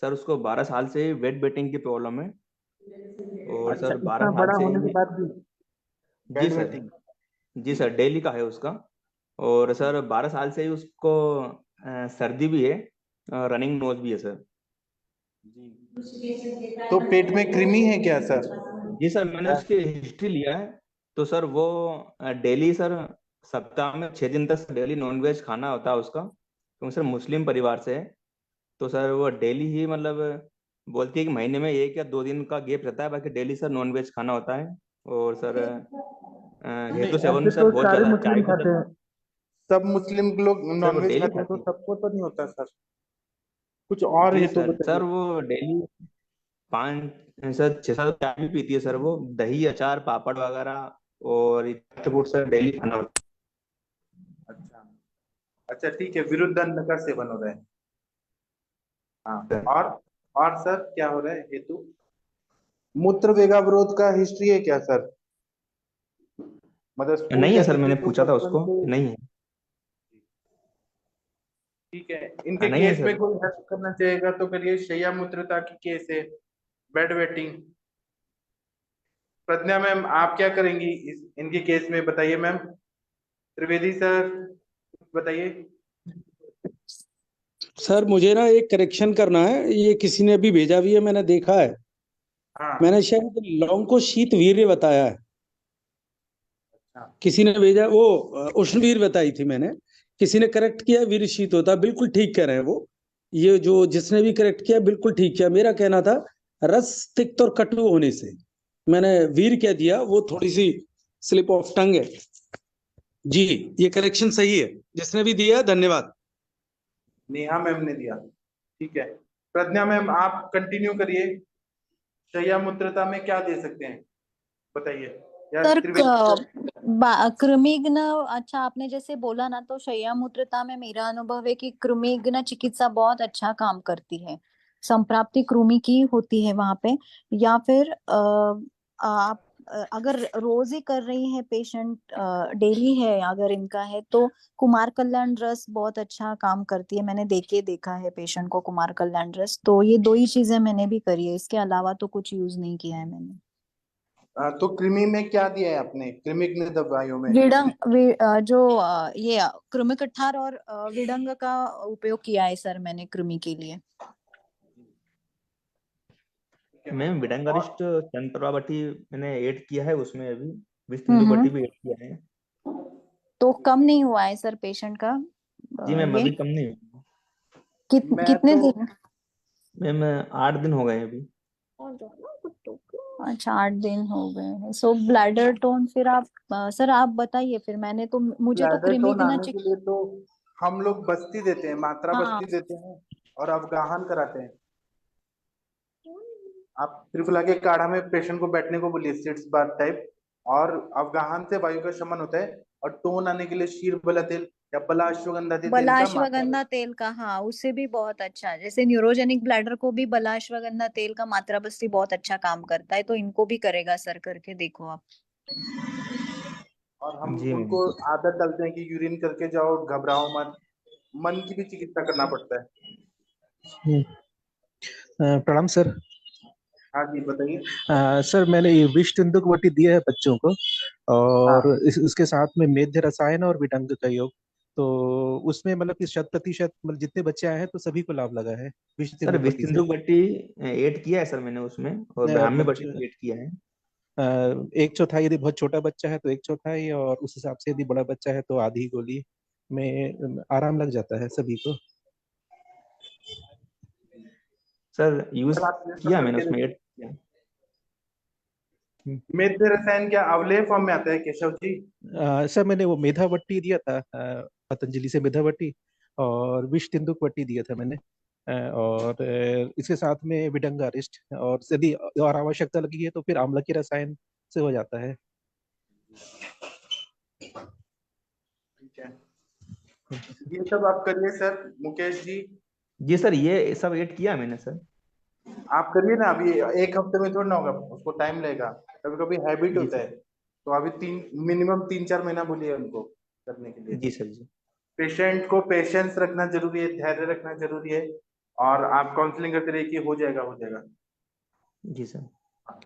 सर, उसको 12 साल से वेट बेटिंग की प्रॉब्लम है। और अच्छा, सर 12 इतना साल बड़ा से होने के बाद भी जी सर, जी सर, डेली का है उसका। और सर 12 साल से ही उसको सर्दी भी है, रनिंग नोज भी है सर। तो पेट में कृमि है क्या सर? जी सर, मैंने उसकी हिस्ट्री लिया है। तो सर वो डेली सर सप्ताह में 6 दिन तक डेली नॉनवेज खाना होता है उसका, क्योंकि सर मुस्लिम परिवार से है। तो सर वो डेली ही मतलब बोलती है कि महीने में 1 या 2 दिन का गैप रहता है, बाकी डेली सर नॉनवेज खाना होता है। और सर नहीं, हेतु सेवन ऐसे में सर तो बहुत सारे ज्यादा चाय मुस्लिम भी खाते हैं। सब मुस्लिम लोग सर वो नॉनवेज डेली खाते हैं, तो खाती है। सबको तो नहीं होता सर। कुछ और जी हेतु सर, बताइए। सर वो डेली 5 सर 6 7 चाय भी पीती है सर, वो दही अचार पापड़ वगैरह और फूड सर डेली खाना होता अच्छा, अच्छा ठीक है, विरुद्ध अन्न का सेवन हो रहा है। हाँ, है। और सर क्या हो रहा है हेतु? मूत्र वेगावरोध का हिस्ट्री है क्या सर? मतलब स्कूल नहीं है सर, जाती थी मैंने तो पूछा था बचपन उसको, से? नहीं है। ठीक है, इनके नहीं है केस में सर। कोई हेल्प करना चाहेगा तो करिए। शैया मूत्रता की केस है, बेड वेटिंग। प्रज्ञा मैम आप क्या करेंगी इनके केस में, बताइए मैम। त्रिवेदी सर बताइए। सर मुझे ना एक करेक्शन करना है, ये किसी ने अभी भेजा भी है, मैंने देखा है। हाँ। मैंने शायद लौंग को शीत वीर्य बताया है, अच्छा। किसी ने भेजा वो उष्णवीर बताई थी मैंने। किसी ने करेक्ट किया वीर शीत होता है, बिल्कुल ठीक कह रहे हैं वो। ये जो जिसने भी करेक्ट किया बिल्कुल ठीक किया। मेरा कहना था रस तिक्त और कटु होने से, मैंने वीर कह दिया, वो थोड़ी सी स्लिप ऑफ टंग है जी। ये करेक्शन सही है, जिसने भी दिया धन्यवाद। नेहा मैम ने दिया, ठीक है। प्रज्ञा मैम आप कंटिन्यू करिए। शैया मूत्रता में क्या दे सकते हैं बताइए, या सर त्रिवेदी सर? कृमिघ्न, अच्छा आपने जैसे बोला ना, तो शैया मूत्रता में मेरा अनुभव है कि कृमिघ्न चिकित्सा बहुत अच्छा काम करती है। संप्राप्ति कृमि की होती है वहां पे। या फिर आप अगर रोज ही कर रही है पेशेंट, डेली है अगर इनका है, तो कुमार कल्याण रस बहुत अच्छा काम करती है। मैंने देखा है पेशेंट को कुमार कल्याण रस। तो ये दो ही चीजें मैंने भी करी है, इसके अलावा तो कुछ यूज नहीं किया है मैंने। तो कृमि में क्या दिया है आपने, कृमिघ्न दवाइयों में? ये कृमिकठार और विडंग का उपयोग किया है सर मैंने कृमि के लिए। ठीक है मैम मैम। विडंगारिस्ट चंद्रप्रभावती मैंने ऐड किया है उसमें, अभी हम्म। विष्णु भी ऐड किया है। तो कम नहीं हुआ है सर पेशेंट का जी मैम, ये? अभी कम नहीं हुआ। मैं कितने तो दिन? मैम 8 दिन हो गए हैं अभी। अच्छा, 8 दिन हो गए हैं। सो ब्लैडर टोन फिर आप सर आप बताइए फिर। मैंने तो मुझे तो ब्लैडर टोन कृमिघ्न आने के लिए तो हम लोग बस्ती देते हैं, मात्रा हाँ। बस्ती देते हैं और अवगाहन कराते हैं। आप त्रिफला के काढ़ा में पेशेंट को बैठने को बोलिए, सिट्स बाथ टाइप, और अवगाहन से वायु का शमन होता है। और टोन आने के लिए शीर बला तेल या बला अश्वगंधा तेल का मात्रा बलाश्वगंधा तेल का, हाँ उससे भी बहुत अच्छा है। जैसे न्यूरोजेनिक ब्लैडर को भी बलाश्वगंधा तेल का मात्रा बस्ती बहुत अच्छा काम करता है, तो इनको भी करेगा सर, करके देखो आप। और हम जी मैम। उनको आदत डालते हैं कि यूरिन करके जाओ, घबराओ मत। मन की भी चिकित्सा करना पड़ता है। प्रणाम सर। हाँ जी बताइए। सर मैंने ये विष तेंदुलवटी दिया है बच्चों को, और हाँ। इसके साथ में मेध्य रसायन और विटंग का योग। तो उसमें मतलब कि 100% मतलब जितने बच्चे आए हैं तो सभी को लाभ लगा है विष सर तेंदुलवटी से। विष्णु ऐड किया है सर मैंने उसमें, और ब्राह्मी बट्टी बच्चे भी ऐड किया है। एक चौथाई, यदि बहुत छोटा बच्चा है तो एक चौथाई, और उस हिसाब से यदि बड़ा बच्चा है तो आधी गोली में आराम लग जाता है सभी को। सर यूज सर आप ये सब किया मैंने करके उसमें, देखिए। ऐड किया। मेद्य रसायन क्या अवलेह फॉर्म में आता है केशव जी? सर मैंने वो मेधावट्टी दिया था, पतंजलि से मेधावट्टी, और विष तेंदुलवटी दिया था मैंने। और इसके साथ में विडंगारिस्ट, और यदि और आवश्यकता लगी है तो फिर आंवला के रसायन से हो जाता है। ठीक है, ये सब आप करिए सर। मुकेश जी जी सर, ये सब ऐड किया मैंने सर। आप करिए ना, अभी एक हफ्ते में थोड़ा ना होगा, उसको टाइम लगेगा। कभी कभी हैबिट जी होता सर। है। तो अभी मिनिमम 3-4 महीना बोलिए उनको करने के लिए। जी सर। जी पेशेंट को पेशेंस रखना जरूरी है, धैर्य रखना जरूरी है। और आप काउंसलिंग करते रहिए कि हो जाएगा हो जाएगा। जी सर। हाँ,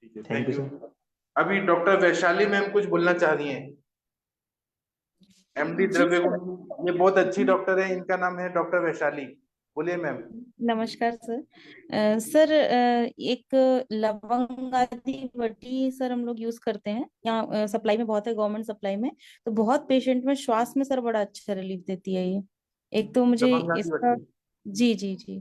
ठीक है, thank thank you you. Sir. अभी डॉक्टर वैशाली मैम कुछ बोलना चाह रही हैं। एमडी जी द्रव्य सर। गुण, ये बहुत अच्छी डॉक्टर है, इनका नाम है डॉक्टर वैशाली। बोलिए मैम। नमस्कार सर। सर एक लवंग आदि वटी सर हम लोग यूज करते हैं यहाँ, सप्लाई में बहुत है, गवर्नमेंट सप्लाई में। तो बहुत पेशेंट में श्वास में सर बड़ा अच्छा रिलीफ देती है ये। एक तो मुझे लवंगा की इसका, बत्ती। जी जी जी,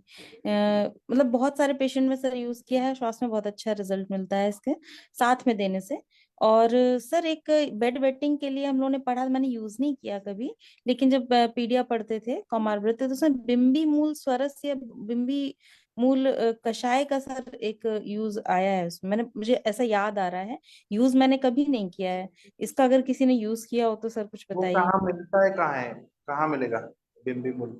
मतलब बहुत सारे पेशेंट में सर यूज किया है, श्वास में बहुत अच्छा रिजल्ट मिलता है इसके साथ में देने से। और सर एक बेड वेटिंग के लिए हम लोगों ने पढ़ा, मैंने यूज नहीं किया कभी, लेकिन जब पीडिया पढ़ते थे कौमारव्रत तो उसमें बिम्बी मूल स्वरस या बिम्बी मूल कषाय का सर एक यूज आया है उसमें, मैंने, मुझे ऐसा याद आ रहा है। यूज मैंने कभी नहीं किया है इसका, अगर किसी ने यूज किया हो तो सर कुछ वो बताइए। कहाँ मिलता है, कहाँ है, कहाँ मिलेगा बिम्बी मूल?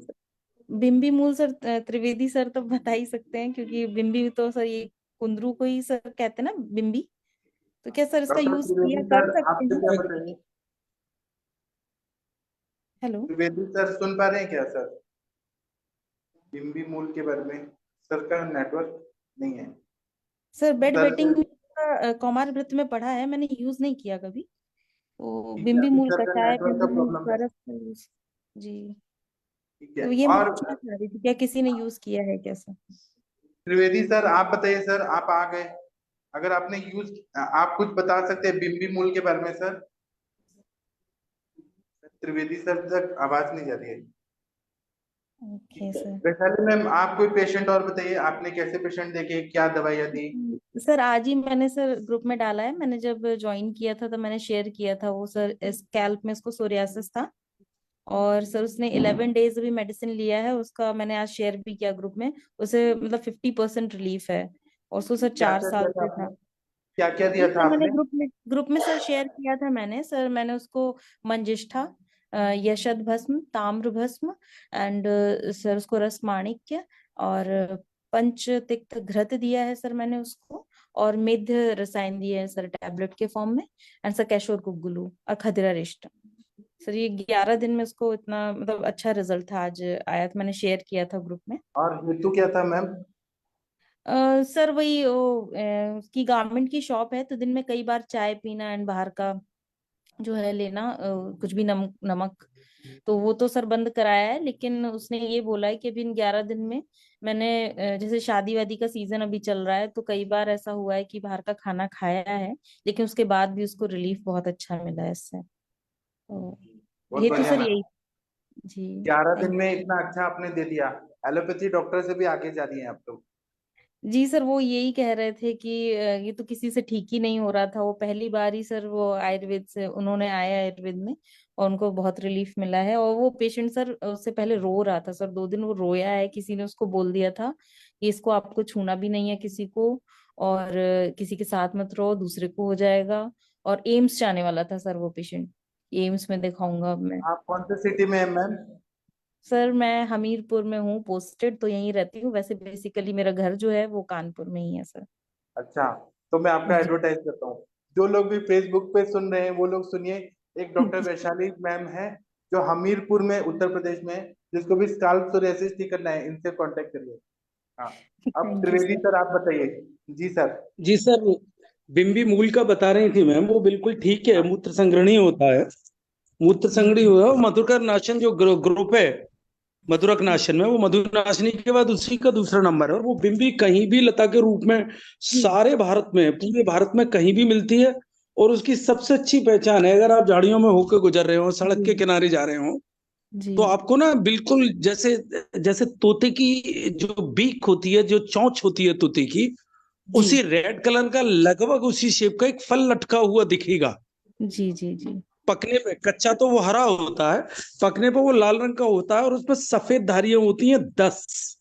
बिम्बी मूल सर त्रिवेदी सर तो बता ही सकते हैं, क्योंकि बिम्बी तो सर ये कुंदरू को ही सर कहते हैं ना बिम्बी। तो क्या सर इसका डॉक्टर यूज किया त्रिवेदी कर सर सकते आपसे हैं? क्या बताइए? हेलो त्रिवेदी सर सुन पा रहे हैं क्या सर? बिम्बी मूल के बारे में सर का नेटवर्क नहीं है सर, बेड सर। वेटिंग का कौमार व्रत में पढ़ा है, मैंने यूज नहीं किया कभी। तो ठीक है, बिम्बी अभी मूल सर का कषाय, नेटवर्क का बिम्बी मूल प्रॉब्लम है। स्वरस का यूज। जी। ठीक है। तो ये मैं और पूछना चाह रही थी, क्या किसी ने यूज किया है कैसा? त्रिवेदी सर आप बताइए सर, आप आ गए, अगर आपने यूज, आप कुछ बता सकते हैं बिम्बी मूल के बारे में सर? त्रिवेदी सर तक आवाज नहीं जा रही है। Okay sir. वैशाली मैम आप कोई पेशेंट और बताइए, आपने कैसे पेशेंट देखे, क्या दवाइयाँ दी? सर आज ही मैंने सर ग्रुप में डाला है, मैंने जब ज्वाइन किया था तो मैंने शेयर किया था वो सर, स्कैल्प में उसको सोरियासिस था। और सर उसने 11 डेज अभी मेडिसिन लिया है उसका, मैंने आज शेयर भी किया ग्रुप में। उसे मतलब 50% रिलीफ है, और उसको सर क्या 4 क्या दिया साल था से आपने? था। क्या क्या जी दिया था सर, मैंने आपने? ग्रुप में सर शेयर किया था मैंने सर, मैंने उसको मंजिष्ठा, यशद भस्म, ताम्र भस्म, एंड सर उसको रस माणिक्य, और पंच तिक्त घृत दिया है सर मैंने उसको, और मेध्य रसायन दिया है सर टैबलेट के फॉर्म में, एंड सर कैशोर कुगुलू और खदिरा रिष्ट। सर ये 11 दिन में उसको इतना मतलब अच्छा रिजल्ट था, आज आया था, मैंने शेयर किया था ग्रुप में। और हेतु क्या था मैम? सर वही वो उसकी गारमेंट की शॉप है, तो दिन में कई बार चाय पीना एंड बाहर का जो है लेना, कुछ भी नमक नमक, तो वो तो सर बंद कराया है। लेकिन उसने ये बोला है कि अभी इन 11 दिन में मैंने जैसे शादी वादी का सीजन अभी चल रहा है, तो कई बार ऐसा हुआ है कि बाहर का खाना खाया है, लेकिन उसके बाद भी उसको रिलीफ बहुत अच्छा मिला है इससे। तो बहुत ये तो बढ़िया सर मैम। यही। जी 11 दिन थैंक। में इतना अच्छा आपने दे दिया, एलोपैथी डॉक्टर से भी आगे जा रही हैं आप तो। जी सर, वो यही कह रहे थे कि ये तो किसी से ठीक ही नहीं हो रहा था, वो पहली बार ही सर वो आयुर्वेद से उन्होंने आया आयुर्वेद में, और उनको बहुत रिलीफ मिला है। और वो पेशेंट सर उससे पहले रो रहा था सर, 2 दिन वो रोया है, किसी ने उसको बोल दिया था कि इसको आपको छूना भी नहीं है किसी को, और किसी के साथ मत रहो, दूसरे को हो जाएगा। और एम्स जाने वाला था सर वो पेशेंट, एम्स में दिखाऊंगा अब मैं। आप कौन से सिटी में है मैम? सर मैं हमीरपुर में हूँ पोस्टेड, तो यहीं रहती हूँ, वैसे बेसिकली मेरा घर जो है वो कानपुर में ही है सर। अच्छा, तो मैं आपका जी एडवर्टाइज करता हूँ। जो लोग भी फेसबुक पे सुन रहे हैं वो लोग सुनिए, एक डॉक्टर वैशाली मैम है जो हमीरपुर में उत्तर प्रदेश में है, जिसको भी स्काल्प सोरियासिस ठीक करना है इनसे कांटेक्ट करिए। हाँ, अब thank you Trivedi sir. Sir आप बताइए। जी सर। जी सर, बिम्बी मूल का बता रही थी मैम, वो बिल्कुल ठीक है, हाँ, मूत्र संग्रहणीय होता है, मूत्र जी संग्रहणीय हुआ है। मधुकर नाशन जो ग्रुप है मधुरक नाशन में, वो मधुनाशिनी के बाद उसी का दूसरा नंबर है। और वो बिम्बी कहीं भी लता के रूप में सारे भारत में, पूरे भारत में कहीं भी मिलती है। और उसकी सबसे अच्छी पहचान है, अगर आप झाड़ियों में होकर गुजर रहे हो, सड़क के जी किनारे जा रहे हो, जी तो आपको ना बिल्कुल जैसे जैसे तोते की जो बीक होती है, जो चोंच होती है तोते की, जी उसी रेड कलर का लगभग उसी शेप का एक फल लटका हुआ दिखेगा। जी जी जी पकने पे कच्चा तो वो हरा होता है, पकने पे वो लाल रंग का होता है, और उसमें सफेद धारियां होती हैं 10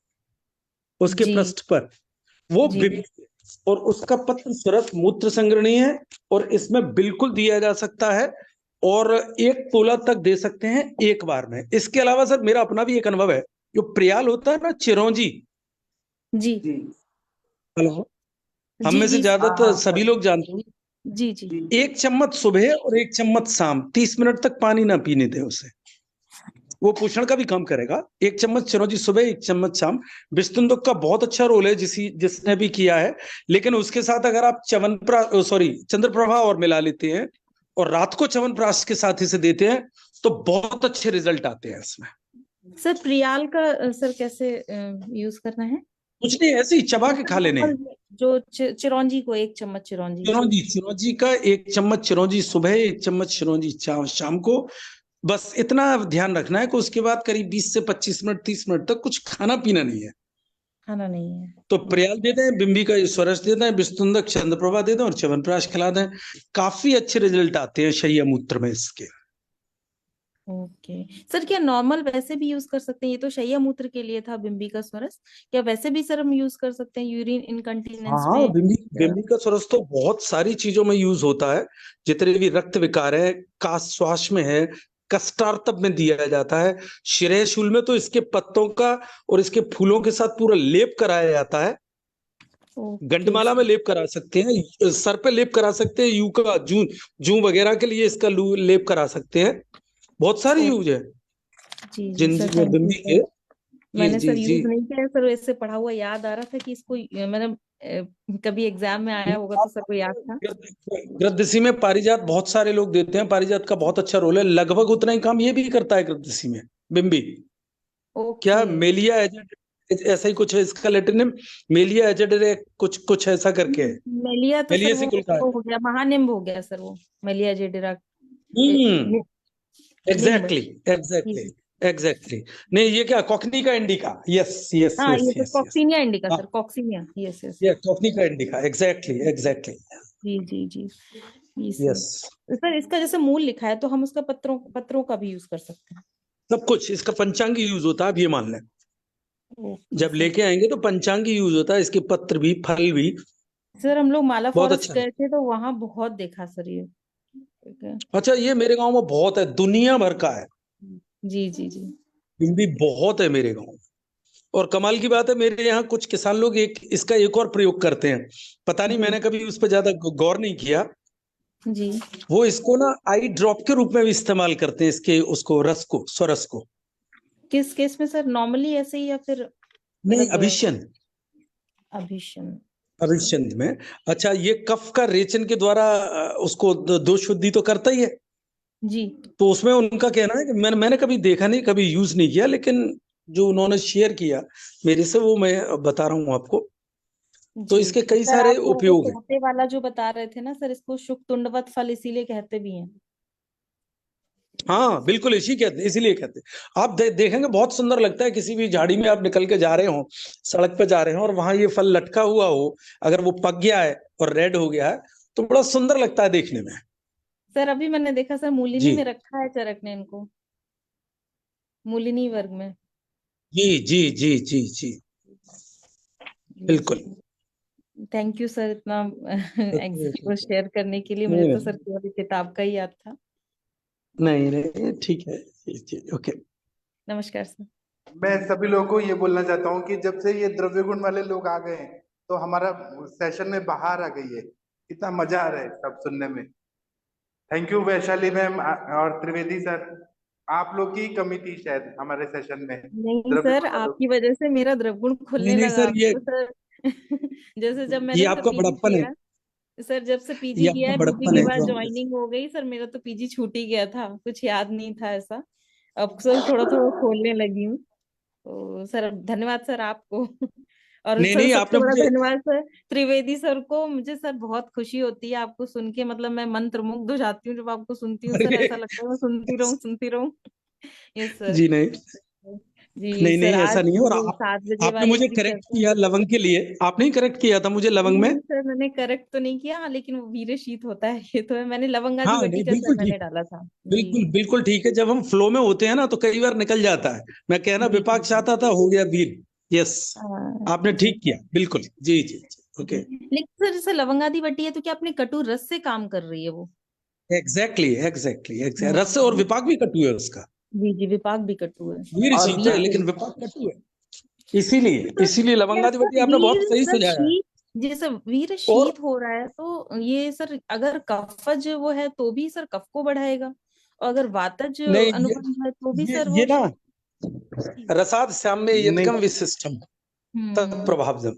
उसके जी पृष्ठ पर, वो जी बिब। और उसका पत्र स्वरस मूत्र संग्रहणीय है, और इसमें बिल्कुल दिया जा सकता है, और 1 तोला तक दे सकते हैं एक बार में। इसके अलावा सर मेरा अपना भी एक अनुभव है, जो प्रियाल होता है ना, चिरौंजी, जी जी हेलो, हम जी में से जी हाँ ज्यादातर हाँ सभी सर। लोग जानते हैं। जी जी। जी 1 चम्मच सुबह और 1 चम्मच शाम, 30 मिनट तक पानी ना पीने दें उसे, वो पोषण का भी काम करेगा। 1 चम्मच चिरौंजी सुबह, 1 चम्मच शाम। बिस्तुंदुक का बहुत अच्छा रोल है जिसने भी किया है। लेकिन उसके साथ अगर आप चंद्रप्रभा और मिला लेते हैं, और रात को च्यवनप्राश के साथ इसे देते हैं तो बहुत अच्छे रिजल्ट आते हैं इसमें। सर प्रियाल का सर कैसे यूज करना है? कुछ नहीं, ऐसे ही चबा के खा लेने हैं। जो चिरौंजी को 1 चम्मच चिरौंजी चिरौंजी का 1 चम्मच चिरौंजी सुबह, 1 चम्मच चिरौंजी शाम को। बस इतना ध्यान रखना है कि उसके बाद करीब 20 से 25 मिनट 30 मिनट तक कुछ खाना पीना नहीं है। खाना नहीं है। तो प्रियाल देते हैं, बिंबी का स्वरस देते हैं, विस्तुंदक चंद्रप्रभा देते हैं और च्यवनप्राश खिला दें। काफी अच्छे रिजल्ट आते हैं शैया मूत्र में इसके। ओके सर, क्या नॉर्मल वैसे भी यूज कर सकते हैं? ये तो शैया मूत्र के लिए था बिंबी का स्वरस, क्या वैसे भी सर हम यूज कर सकते हैं यूरिन इनकंटीनेंस हाँ, में? बिंबी का स्वरस तो बहुत सारी चीजों में यूज होता है। जितने भी रक्त विकार है, काश श्वास में है, कष्टार्तब में दिया जाता है। श्रेयशूल में तो इसके पत्तों का और इसके फूलों के साथ पूरा लेप कराया जाता है। गंडमाला में लेप करा सकते हैं, सर पे लेप करा सकते हैं, यूका जूं वगैरह के लिए इसका लेप करा सकते हैं। बहुत सारी यूज है जी जिंदगी सर, में बिंबी के। मैंने जी सर जी यूज नहीं किया सर, इससे पढ़ा हुआ याद आ रहा था कि इसको मैंने कभी एग्जाम में आया होगा तो सर को याद था। गृद्धसी में पारिजात बहुत सारे लोग देते हैं, पारिजात का बहुत अच्छा रोल है। लगभग उतना ही काम ये भी करता है गृद्धसी में बिंबी। क्या मेलिया एजेड ऐसा ही कुछ है इसका लैटिन नेम, मेलिया एजेड कुछ ऐसा करके है। मेलिया तो मेलिया सर से कुल का है। वो हो गया, महानिम्ब हो गया सर, वो मेलिया जेडेरा। एग्जैक्टली नहीं, ये क्या कॉकनी का इंडिका? यस यस हाँ, यस ये तो yes coccinia indica sir, coccinia. Yes yes ये कॉकनी का इंडिका, एग्जैक्टली जी जी जी यस। सर इसका जैसे मूल लिखा है तो हम उसका पत्रों का भी यूज कर सकते हैं? सब कुछ इसका पंचांगी यूज होता है, आप ये मान लें। जब लेके आएंगे तो पंचांगी यूज होता है, इसके पत्र भी फल भी। सर हम लोग माला बहुत फॉरेस्ट अच्छा गए थे तो वहां बहुत देखा सर ये। अच्छा, ये मेरे गांव में बहुत है, दुनिया भर का है। जी जी जी बिंबी बहुत है मेरे गांव में। और कमाल की बात है, मेरे यहाँ कुछ किसान लोग इसका एक और प्रयोग करते हैं। पता नहीं, मैंने कभी उस पर ज्यादा गौर नहीं किया जी। वो इसको ना आई ड्रॉप के रूप में भी इस्तेमाल करते हैं, इसके उसको रस को, स्वरस को। किस केस में सर, नॉर्मली ऐसे ही या फिर? नहीं, अभिषण में। अच्छा, ये कफ का रेचन के द्वारा उसको दोष शुद्धि तो करता ही है जी। तो उसमें उनका कहना है कि मैंने कभी देखा नहीं, कभी यूज नहीं किया, लेकिन जो उन्होंने शेयर किया मेरे से वो मैं बता रहा हूँ आपको। तो इसके कई सर, सारे आप उपयोग हैं। तोते वाला जो बता रहे थे ना सर, इसको शुक्तुंडवत फल इसीलिए कहते भी हैं। हाँ बिल्कुल, इसीलिए कहते हैं। आप देखेंगे बहुत सुंदर लगता है, किसी भी झाड़ी में आप निकल के जा रहे हो, सड़क पे जा रहे हो और वहां ये फल लटका हुआ हो, अगर वो पक गया है और रेड हो गया है तो बड़ा सुंदर लगता है देखने में। सर अभी मैंने देखा सर, मूलिनी में रखा है चरक ने इनको, मूलिनी वर्ग में। जी जी जी जी जी बिल्कुल। थैंक यू सर, इतना को शेयर करने के लिए। मुझे तो सर केवल किताब का ही याद था। नहीं ठीक है, ओके। नमस्कार सर। मैं सभी लोगों को ये बोलना चाहता हूँ कि जब से ये द्रव्य गुण वाले लोग आ गए हैं तो हमारा सेशन में बाहर आ गई है। इतना मजा आ रहा है सब सुनने में। थैंक यू वैशाली मैम और त्रिवेदी सर, आप लोग की कमी थी शायद हमारे सेशन में। नहीं सर, आपकी वजह से मेरा द्रवगुण खुलने लगा। सर, ये सर जैसे जब ये मैंने आपका बड़प्पन है। सर जब से पीजी ये किया है, आपका पीजी बड़प्पन के है बाद जो ज्वाइनिंग हो गई सर, मेरा तो पीजी छूट ही गया था, कुछ याद नहीं था ऐसा। अब सर थोड़ा थोड़ा खोलने लगी हूँ। तो सर धन्यवाद सर आपको। और सर नहीं, सबसे आपने बड़ा मुझे धन्यवाद सर त्रिवेदी सर को। मुझे सर बहुत खुशी होती है आपको सुन के, मतलब मैं मंत्रमुग्ध हो जाती हूँ जब आपको सुनती हूँ सर। ऐसा लगता है मैं सुनती रहूं। Yes sir. जी नहीं जी सर, आज ऐसा नहीं है। और 7 बजे आपने वाली मुझे भी करेक्ट चर्चा। किया लवंग के लिए, आपने ही करेक्ट किया था मुझे लवंग में। सर मैंने करेक्ट तो नहीं किया, लेकिन वो वीर शीत होता है ये तो है। मैंने लवंगादी हाँ नहीं, बटिका सर बिल्कुल मैंने ठीक, डाला था। बिल्कुल ठीक है। जब हम फ्लो में होते हैं ना तो कई बार निकल जाता है। मैं कहना विपाक चाहता था, हो गया वीर। यस, आपने ठीक किया, बिल्कुल। जी जी ओके। लेकिन सर जैसे लवंगादी बटी है तो क्या अपने कटु रस से काम कर रही है वो? एग्जैक्टली रस और विपाक भी कटु है उसका। जी विपाक भी कटु है। वीर शीत है लेकिन विपाक कटु है, इसीलिए लवंगादी बटी आपने बहुत सही सुझाया। जैसे वीर शीत हो रहा है तो ये सर अगर कफज वो है तो भी सर कफ को बढ़ाएगा, और अगर वातज अनुबंध है तो भी सर ये ना रसाद श्याम में यदकम विशिष्टम तत् प्रभावजम,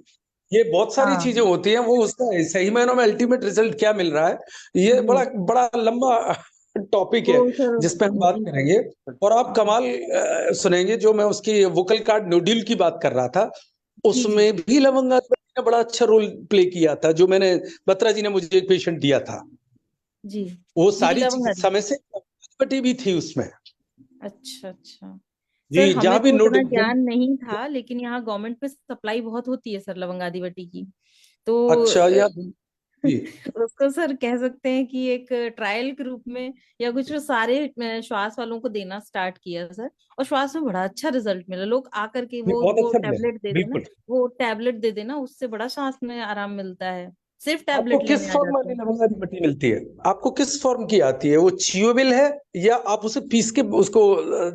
ये बहुत सारी हाँ चीजें होती हैं, वो उसका सही मायनों में अल्टीमेट रिजल्ट क्या मिल रहा है, ये जी बड़ा बड़ा लंबा टॉपिक है वो सर जिस पे हम बात जी करेंगे। और आप कमाल सुनेंगे, जो मैं उसकी वोकल कार्ड नोड्यूल की बात कर रहा था, जी जी उसमें भी लवंगावती ने बड़ा अच्छा रोल प्ले किया था, जो मैंने बत्रा जी ने मुझे एक पेशेंट दिया था, जी वो जी सारी चीजें लवंगा दी समय से लवंगावती भी थी उसमें। अच्छा अच्छा सर जी, हमें जहां भी तो नोड उतना ज्ञान नहीं था, लेकिन यहाँ गवर्नमेंट में सप्लाई बहुत होती है सर लवंगादी बटी की। तो अच्छा या जी उसको सर कह सकते हैं कि एक ट्रायल के रूप में या कुछ सारे श्वास वालों को देना स्टार्ट किया सर। और श्वास में बड़ा अच्छा रिजल्ट मिला। लोग आकर के ये बहुत वो अच्छा मिला, टैबलेट दे देना, बिल्कुल। वो टैबलेट दे देना, उससे बड़ा सांस में आराम मिलता है। सिर्फ आपको टैबलेट किस लेने आ फॉर्म जाते वाली हैं। लवंगादी बटी मिलती है? आपको किस फॉर्म की आती है? वो चियोबिल है या आप उसे पीस के उसको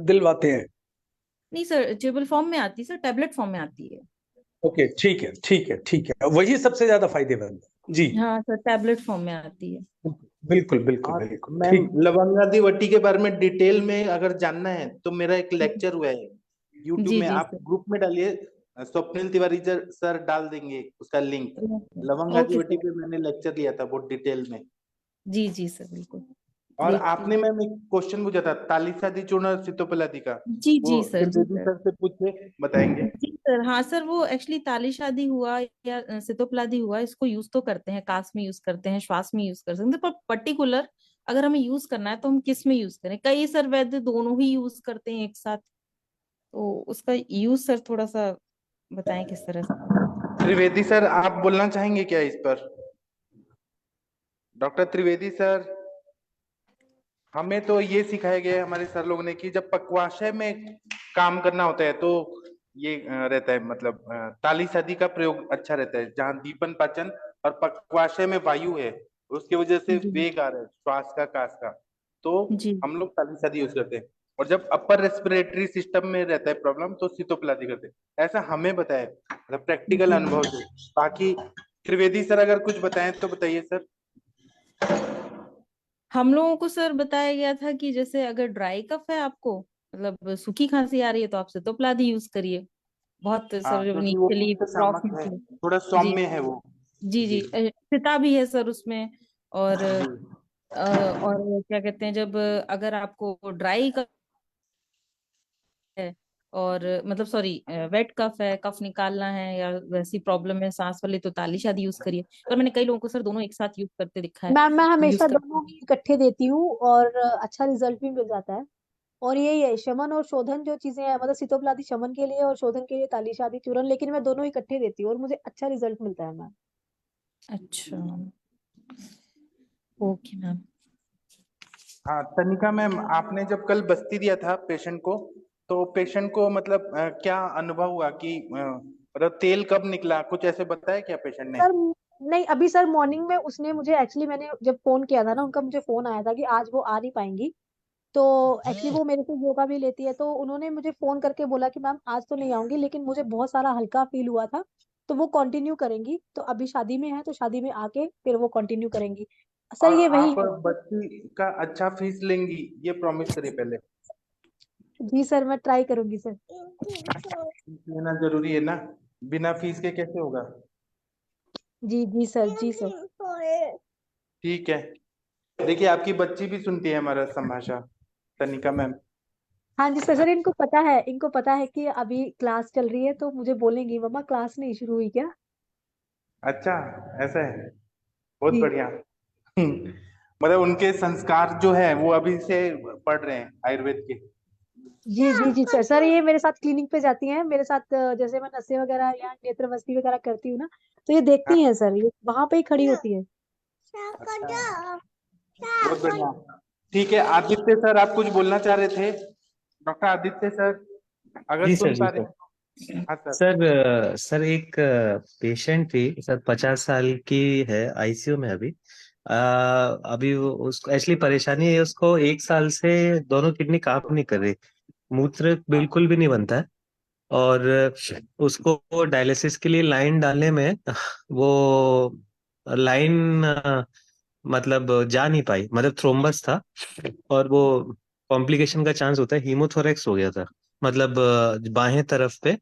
दिलवाते हैं? नहीं सर टेबल फॉर्म में आती है सर, टैबलेट फॉर्म में आती है। ओके, ठीक है, ठीक है, ठीक है, वही सबसे ज्यादा फायदेमंद है जी। हाँ सर टैबलेट फॉर्म में आती है। बिल्कुल बिल्कुल और बिल्कुल मैम ठीक। लवंगादी के बारे में डिटेल में अगर जानना है तो मेरा एक लेक्चर हुआ है यूट्यूब जी में, जी आप सर ग्रुप में डालिए, स्वप्निल तिवारी सर डाल देंगे उसका लिंक। लवंगादी okay sir. पे मैंने लेक्चर लिया था बहुत डिटेल में। जी जी सर बिल्कुल और देखती आपने मैम एक क्वेश्चन पूछा था तालिसादी चूर्ण और सितोपलादी का, जी वो जी सर जी त्रिवेदी सर सर से पूछे बताएंगे। जी सर हाँ सर वो एक्चुअली ताली शादी हुआ या सितोपलादी हुआ, इसको यूज तो करते हैं, कास में यूज करते हैं, श्वास में यूज कर सकते हैं, पर पर्टिकुलर अगर हमें यूज करना है तो हम किस में यूज करें? कई सर वैद्य दोनों ही यूज करते हैं एक साथ, तो उसका यूज सर थोड़ा सा बताएं किस तरह से। त्रिवेदी सर आप बोलना चाहेंगे क्या इस पर? डॉक्टर त्रिवेदी सर, हमें तो ये सिखाया गया है हमारे सर लोगों ने कि जब पक्वाशय में काम करना होता है तो ये रहता है, मतलब ताली शादी का प्रयोग अच्छा रहता है, जहाँ दीपन पाचन और पक्वाशय में वायु है, उसकी वजह से जी वेग आ रहा है श्वास का, कास का, तो जी हम लोग ताली शादी यूज करते हैं। और जब अपर रेस्पिरेटरी सिस्टम में रहता है प्रॉब्लम तो सितोपलादी करते हैं, ऐसा हमें बताया, मतलब प्रैक्टिकल जी अनुभव से। बाकी त्रिवेदी सर अगर कुछ बताएं तो बताइए सर। हम लोगों को सर बताया गया था कि जैसे अगर ड्राई कफ है आपको, मतलब सूखी खांसी आ रही है, तो आप सितोपलादी यूज करिए। बहुत हाँ सर क्योंकि वो इनिशियली पित्त शामक है, अप्रोक्सीमेटली। थोड़ा जी सौम्य है वो। जी जी जी पिता भी है सर उसमें। और जी और क्या कहते हैं, जब अगर आपको ड्राई कफ है और मतलब सॉरी वेट कफ है, कफ निकालना है या वैसी प्रॉब्लम है सांस वाली, तो ताली शादी यूज करिए। पर मैंने कई लोगों को सर दोनों एक साथ यूज करते देखा है, मैम मैं यूज हमेशा करते। दोनों ही इकट्ठे देती हूँ और अच्छा रिजल्ट भी मिल जाता है। और यही है शमन और शोधन जो चीजें हैं, मतलब सितोपलादी शमन के लिए और शोधन के लिए ताली शादी चूर्ण, लेकिन मैं दोनों इकट्ठे देती हूँ और मुझे अच्छा रिजल्ट मिलता है मैम। अच्छा ओके मैम। हाँ तनिका मैम, आपने जब कल बस्ती दिया था पेशेंट को, तो पेशेंट को मतलब क्या अनुभव हुआ कि मतलब तेल कब निकला, कुछ ऐसे बताया क्या पेशेंट ने? सर नहीं, अभी सर मॉर्निंग में उसने मुझे एक्चुअली, मैंने जब फोन किया था ना, उनका मुझे फोन आया था कि आज वो आ नहीं पाएंगी। तो एक्चुअली वो मेरे से योगा भी लेती है, तो उन्होंने मुझे फोन करके बोला कि मैम आज तो नहीं आऊंगी, लेकिन मुझे बहुत सारा हल्का फील हुआ था, तो वो कंटिन्यू करेंगी। तो अभी शादी में है, तो शादी में आके फिर वो कंटिन्यू करेंगी। सर और ये वही आप है। बस्ती का अच्छा फीस लेंगी, ये प्रॉमिस करिए पहले। जी सर मैं ट्राई करूंगी सर। फीस लेना जरूरी है ना, बिना फीस के कैसे होगा? जी जी सर, जी सर। ठीक है, देखिए आपकी बच्ची भी सुनती है हमारा संभाषण, तनिका मैम। हाँ जी सर, सर इनको पता है, इनको पता है कि अभी क्लास चल रही है, तो मुझे बोलेंगी मम्मा क्लास नहीं शुरू हुई क्या। अच्छा, ऐसा है, बहुत जी बढ़िया। मतलब उनके संस्कार जो है वो अभी से पढ़ रहे हैं आयुर्वेद के। जी जी जी सर, सर ये मेरे साथ क्लिनिक पे जाती हैं मेरे साथ, जैसे मैं नसें वगैरह या नेत्र बस्ती वगैरह करती हूँ ना, तो ये हाँ, देखती हैं सर, ये वहां पे ही खड़ी होती है। अच्छा, बहुत बढ़िया। ठीक है आदित्य सर, आप कुछ बोलना चाह रहे थे? डॉक्टर आदित्य सर अगर जी सर, सुन जी पा रहे सर। हैं तो। हाँ सर। सर एक पेशेंट थी सर, 50 साल की है, आईसीयू में अभी। अभी उसको एक्चुअली परेशानी है, उसको 1 साल से दोनों किडनी काम नहीं कर रही, मूत्र हाँ बिल्कुल भी नहीं बनता है। और उसको डायलिसिस के लिए लाइन डालने में वो लाइन मतलब जा नहीं पाई, मतलब थ्रोम्बस था। और वो कॉम्प्लिकेशन का चांस होता है, हीमोथोरेक्स हो गया था, मतलब बाहें तरफ पे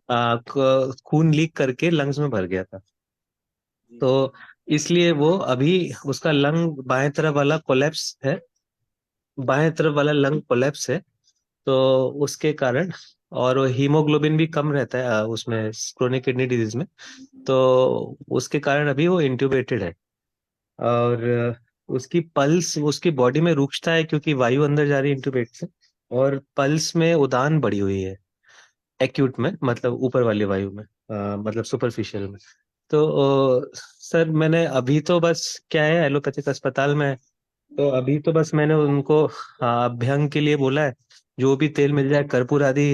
खून लीक करके लंग्स में भर गया था। तो इसलिए वो अभी उसका लंग बाएं तरफ वाला कोलैप्स है, बाएं तरफ वाला लंग कोलैप्स है। तो उसके कारण, और हीमोग्लोबिन भी कम रहता है उसमें, क्रोनिक किडनी डिजीज में। तो उसके कारण अभी वो इंट्यूबेटेड है। और उसकी पल्स, उसकी बॉडी में रुकता है क्योंकि वायु अंदर जा रही है इंट्यूबेट से, और पल्स में उड़ान बढ़ी हुई है एक्यूट में, मतलब ऊपर वाली वायु में, मतलब सुपरफिशियल में। तो सर मैंने अभी तो बस क्या है, एलोपैथिक अस्पताल में, तो अभी तो बस मैंने उनको अभ्यंग के लिए बोला है, जो भी तेल मिल जाए, कर्पूर आदि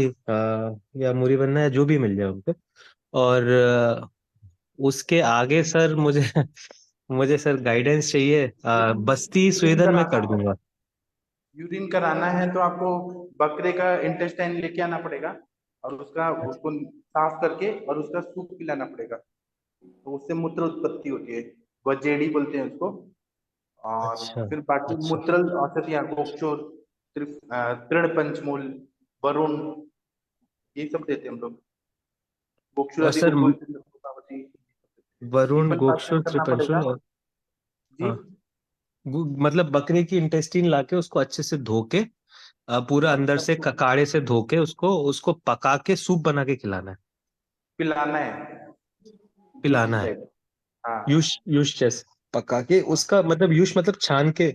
या मुरी बनना है, जो भी मिल जाए उनको। और उसके आगे सर मुझे मुझे सर गाइडेंस चाहिए। बस्ती यूरिन स्वीडन में कराना कर है, दूंगा। यूरिन कराना है तो आपको बकरे का इंटेस्टाइन लेके आना पड़ेगा और उसको साफ करके और उसका सूप पिलाना पड़ेगा, तो उससे मूत्र उत्पत्ति होती है, वजेड़ी बोलते हैं उसको। और अच्छा फिर बाकी अच्छा। मूत्र औषधियाँ गोक्षोर, तृण पंचमूल, वरुण, ये सब देते हैं हम लोग। गोक्षुर और आदि सर गुलगोल पावती, वरुण, दीपन पाचन गोक्षुर, करना त्रिपंचुल पड़ेगा। और जी हाँ, मतलब बकरे की इंटेस्टाइन लाके उसको अच्छे से धो के, पूरा अंदर अच्छा, से काढ़े से धो के उसको उसको पका के सूप बना के खिलाना है, पिलाना है, पिलाना यूज है। टाइप। हाँ यूश यूश जैसे पका के, उसका मतलब यूश मतलब छान के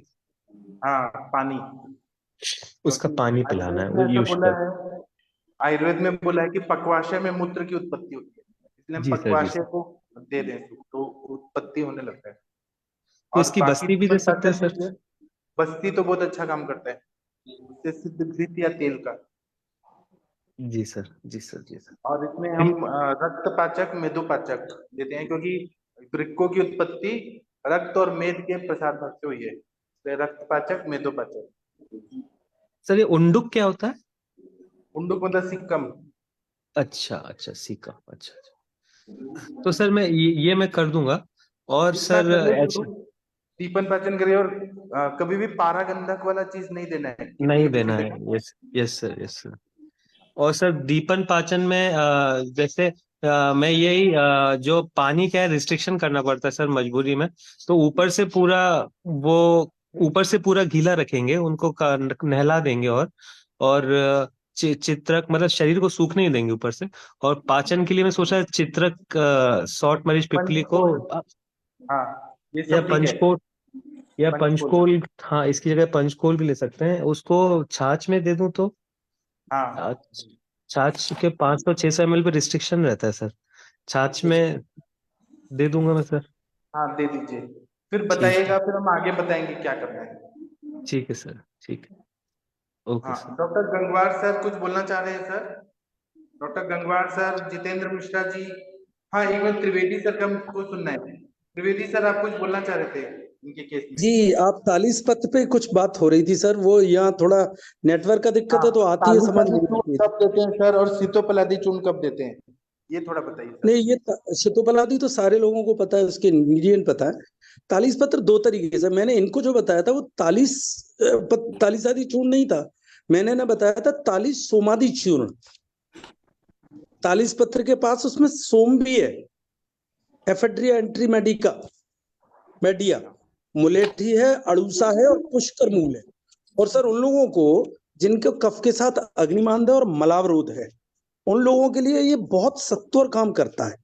हाँ, पानी। उसका क्योंकि पानी पिलाना है, आयुर्वेद वो में ऐसा यूश बोला टाइप। है, आयुर्वेद में बोला है कि पक्वाशय में मूत्र की उत्पत्ति होती है, इसलिए हम जी सर, जी पक्वाशय सर। को दे दें तो उत्पत्ति होने लगता है। तो और इसकी बाकी बस्ती भी दे दीपन सकते हैं पाचन सर? दीजिए, बस्ती तो बहुत अच्छा काम करता है, उससे सिद्ध घृत या तेल का। जी सर, जी सर, जी सर। और इसमें फिर हम रक्तपाचक मेदोपाचक देते हैं, क्योंकि वृक्कों की उत्पत्ति रक्त और मेद के प्रसार भाग से हुई है, इसलिए रक्तपाचक मेदोपाचक। सर ये उंडुक क्या होता है? उंडुक मतलब सिक्कम। अच्छा अच्छा, सीका, अच्छा अच्छा। तो सर मैं ये मैं कर दूंगा। और इतना सर करिए एच, शुरू, दीपन पाचन करिए, और कभी भी पारा गंधक वाला चीज नहीं देना है किडनी नहीं के देना पेशेंट है। को। Yes yes sir, yes sir. और सर दीपन पाचन में जैसे मैं यही जो पानी का है रिस्ट्रिक्शन करना पड़ता है सर मजबूरी में। तो ऊपर से पूरा वो ऊपर से पूरा गीला रखेंगे उनको, नहला देंगे, और चित्रक मतलब शरीर को सूखने नहीं देंगे ऊपर से। और पाचन के लिए मैं सोचा चित्रक, सॉल्ट मरीच पिपली को, पंचकोल, हाँ, ये या सब ठीक है। पंचकोल, या पंचकोल, पंचकोल, हाँ इसकी जगह पंचकोल भी ले सकते हैं। उसको छाछ में दे दूं तो? हाँ छाछ के 500-600 ml पे रिस्ट्रिक्शन रहता है सर, छाछ में दे दूंगा मैं सर। हाँ, दे दीजिए, फिर ठीक है, बताइएगा, फिर हम आगे बताएंगे क्या करना है। ठीक है सर, ठीक है। ओके हाँ, सर। डॉक्टर गंगवार सर कुछ बोलना चाह रहे हैं sir? Doctor Gangwar sir, Jitendra Mishra ji, हाँ, एक बार त्रिवेदी सर का हमको सुनना है। त्रिवेदी सर, आप कुछ बोलना चाह रहे थे इनके केस में? जी, आप तालीस पत्र पे कुछ बात हो रही थी सर, वो यहाँ थोड़ा नेटवर्क का दिक्कत हाँ, है तो आती है समझ तालुकादी नहीं चूर्ण आती है। कब देते हैं सर, और सीतोपलादी चूर्ण कब देते हैं, ये थोड़ा बताइए सर। नहीं, ये शीतोपलादी तो सारे लोगों को पता है, उसके इंग्रेडिएंट पता है। तालीस पत्र दो तरीके से, मैंने इनको जो बताया था वो तालीस आदि चूर्ण नहीं था, मैंने ना बताया था तालीस सोमादि चूर्ण। तालीस पत्र के पास उसमें सोम भी है, एफेड्रिया एंट्रीमेडिका, मेडिया, मुलेठी है, अड़ूसा है और पुष्कर मूल है। और सर उन लोगों को जिनको कफ के साथ अग्निमांद और मलावरोध है, उन लोगों के लिए ये बहुत सत्वर काम करता है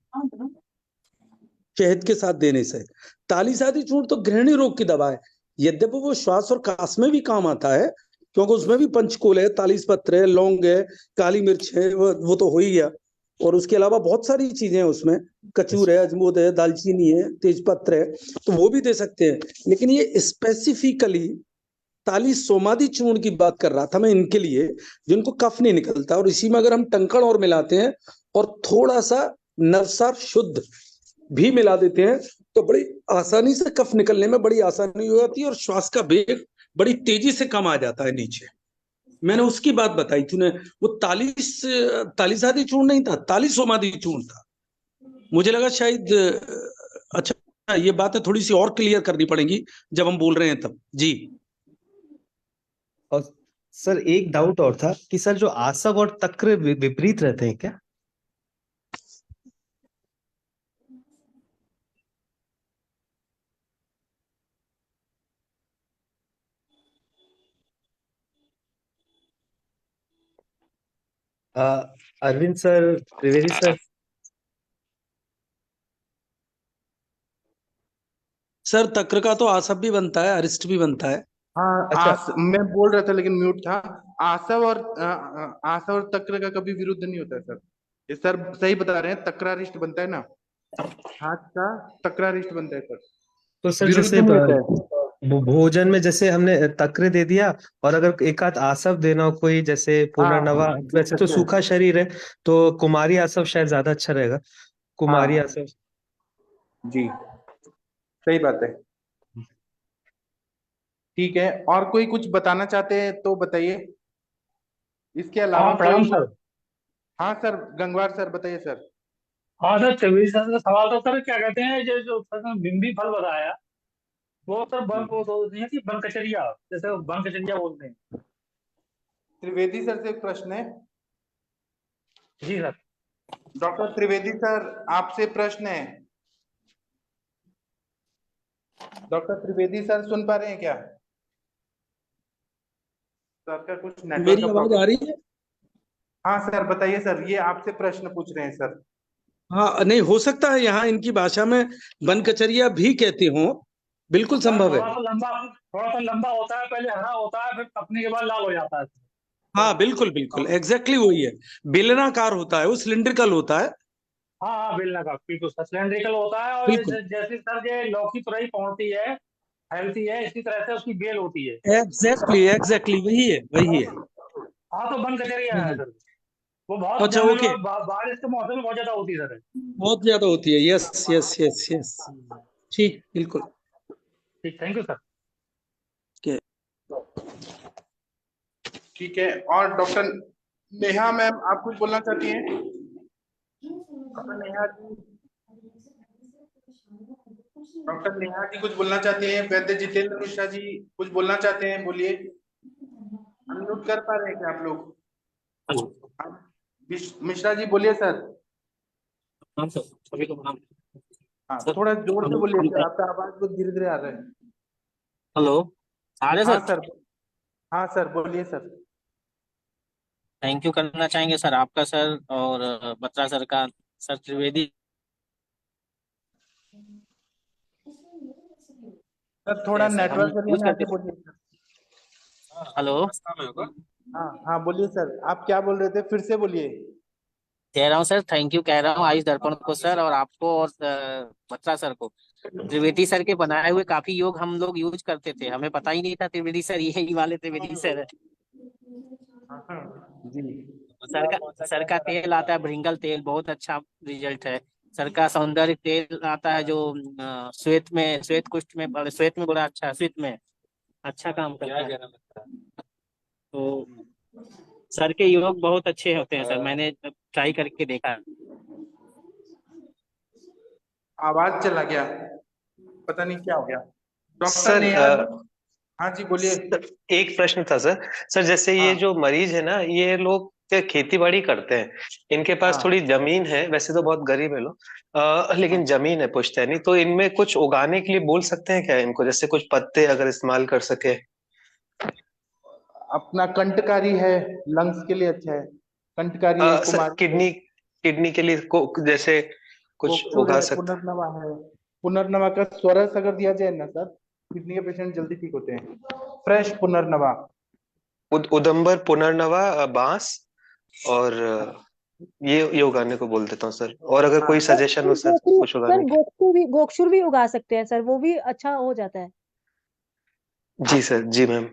शहद के साथ देने से। तालीस आदि चूर्ण तो गृहिणी रोग की दवा है, यद्यपि वो श्वास और कास में भी काम आता है, क्योंकि उसमें भी पंचकोल है, तालीस पत्र है, लौंग है, काली मिर्च है, वो तो हो ही गया। और उसके अलावा बहुत सारी चीजें हैं उसमें, कचूर है, अजमोद है, दालचीनी है, तेजपत्र है, तो वो भी दे सकते हैं। लेकिन ये स्पेसिफिकली तालीस सोमादि चूर्ण की बात कर रहा था मैं, इनके लिए जिनको कफ नहीं निकलता। और इसी में अगर हम टंकण और मिलाते हैं और थोड़ा सा नवसार शुद्ध भी मिला देते हैं तो बड़ी आसानी से कफ निकलने में बड़ी आसानी हो जाती है और श्वास का वेग बड़ी तेजी से कम आ जाता है नीचे। मैंने उसकी बात बताई थी उन्हें, वो तालीस आदि चूर्ण नहीं था, तालीस सोमादि चूर्ण था। मुझे लगा शायद अच्छा, ये बातें थोड़ी सी और क्लियर करनी पड़ेंगी जब हम बोल रहे हैं तब। जी और सर एक डाउट और था कि सर जो आसव और तक्र विपरीत रहते हैं क्या? Arvind sir, Trivedi sir. Sir तक्र का तो आसब भी बनता है, अरिष्ट भी बनता है। हाँ अच्छा। मैं बोल रहा था लेकिन म्यूट था। आसव और आसव और तक्र का कभी विरुद्ध नहीं होता है सर। ये सर सही बता रहे हैं, तक्रारिष्ट बनता है ना, हाथ का तक्रारिष्ट बनता है सर, तो सर विरुद्ध जैसे नहीं होता है। भोजन में जैसे हमने तक्र दे दिया, और अगर एक आध आसव देना हो कोई, जैसे पुनर्नवा, हाँ वैसे तो अच्छा सूखा शरीर है, तो कुमारी आसव शायद ज्यादा अच्छा रहेगा। कुमारी हाँ आसव। जी सही बात है। ठीक है, और कोई कुछ बताना चाहते हैं तो बताइए, इसके अलावा हाँ कोई। प्रणाम सर। हाँ सर गंगवार सर बताइए सर। हाँ सर, त्रिवेदी सर का सवाल था सर, क्या कहते हैं जो जो सर ने बिम्बी फल बताया, वो सर बन जी वो तो नहीं है कि बन कचरिया, जैसे वो बन कचरिया बोलते हैं। त्रिवेदी सर से एक प्रश्न है। जी सर। डॉक्टर त्रिवेदी सर आपसे प्रश्न है। डॉक्टर त्रिवेदी सर सुन पा रहे हैं क्या? सर का कुछ नेटवर्क मेरी का आवाज आ प्रॉब्लम। रही है? हाँ सर बताइए सर, ये आपसे प्रश्न पूछ रहे हैं सर। हाँ, नहीं हो सकता है यहाँ इनकी भाषा में बन कचरिया भी कहते हो, बिल्कुल सर संभव है। थोड़ा सा लंबा होता है, पहले हरा होता है, फिर पकने के बाद लाल हो जाता है। हाँ बिल्कुल बिल्कुल एग्जैक्टली वही है। बेलनाकार होता है, वो सिलिंड्रिकल होता है। हाँ हाँ, बेलना का बिल्कुल सर, सिलेंड्रिकल होता है। और ये बिल्कुल जैसे सर ये लौकी तुरई पहुंचती है, फैलती है, इसी तरह से उसकी बेल होती है। एग्जैक्टली एग्जैक्टली वही है वही है। हाँ तो बन कचरिया है सर। वो बहुत अच्छा जनरल ओके, और बारिश के मौसम में बहुत ज्यादा होती है सर। बहुत ज्यादा होती है, यस यस यस यस। ठीक बिल्कुल। ठीक, थैंक यू सर। Okay. ठीक है, और डॉक्टर नेहा मैम आप कुछ बोलना चाहती हैं? डॉक्टर नेहा जी, डॉक्टर नेहा जी कुछ बोलना चाहती हैं? वैद्य जितेंद्र मिश्रा जी कुछ बोलना चाहते हैं, बोलिए। अनम्यूट कर पा रहे हैं क्या आप लोग? हाँ, मिश्रा जी बोलिए सर। हाँ सर, सभी को प्रणाम। हाँ सर थोड़ा जोर से हम बोलिए हम सर, आपका आवाज बहुत धीरे धीरे आ रहा है। हेलो, आ रहे हाँ सर? सर, हाँ सर बोलिए सर। थैंक यू करना चाहेंगे सर आपका सर, और बत्रा सर का, सर त्रिवेदी। सर थोड़ा सर हम नेटवर्क एरिया यूज में आके करते। बोलिए सर। हेलो, हाँ हाँ बोलिए सर, आप क्या बोल रहे थे, फिर से बोलिए। कह रहा हूँ सर, थैंक यू कह रहा हूँ आयुष दर्पण को सर, और आपको, और बत्रा सर को। त्रिवेदी सर के बनाए हुए काफी योग हम लोग यूज करते थे, हमें पता ही नहीं था त्रिवेदी सर यही वाले त्रिवेदी सर है। जी सर का तेल आता है, भृंगल तेल, बहुत अच्छा रिजल्ट है। सर का सौंदर्य तेल आता है जो श्वेत में, श्वेत कुष्ठ में, श्वेत में बड़ा अच्छा, श्वेत में अच्छा काम करता है। तो सर के योग बहुत अच्छे होते हैं सर, मैंने ट्राई करके देखा। आवाज चला गया, पता नहीं क्या हो गया। डॉक्टर सर नेहा जी, हाँ जी बोलिए। एक प्रश्न था सर। सर जैसे ये हाँ जो मरीज है ना, ये लोग क्या खेती बाड़ी करते हैं? इनके पास हाँ थोड़ी जमीन है, वैसे तो बहुत गरीब है लोग, लेकिन जमीन है पुश्तैनी, तो इनमें कुछ उगाने के लिए बोल सकते हैं क्या इनको, जैसे कुछ पत्ते अगर इस्तेमाल कर सके? अपना कंटकारी है, लंग्स के लिए अच्छा है। कंटकारी है, सर कुमारी है, किडनी, किडनी के लिए जैसे कुछ गोक्षुर उगा है, सकते? पुनर्नवा है। पुनर्नवा का स्वरस अगर दिया जाए ना सर, किडनी के पेशेंट जल्दी ठीक होते हैं। फ्रेश पुनर्नवा। उदंबर, पुनर्नवा, बांस, और ये उगाने को बोल देता हूँ सर। और अगर कोई हाँ सजेशन हो सर कुछ सर उगाने के? गोक्षुर भी उगा सकते हैं सर, वो भी अच्छा हो जाता है। जी सर, जी मैम।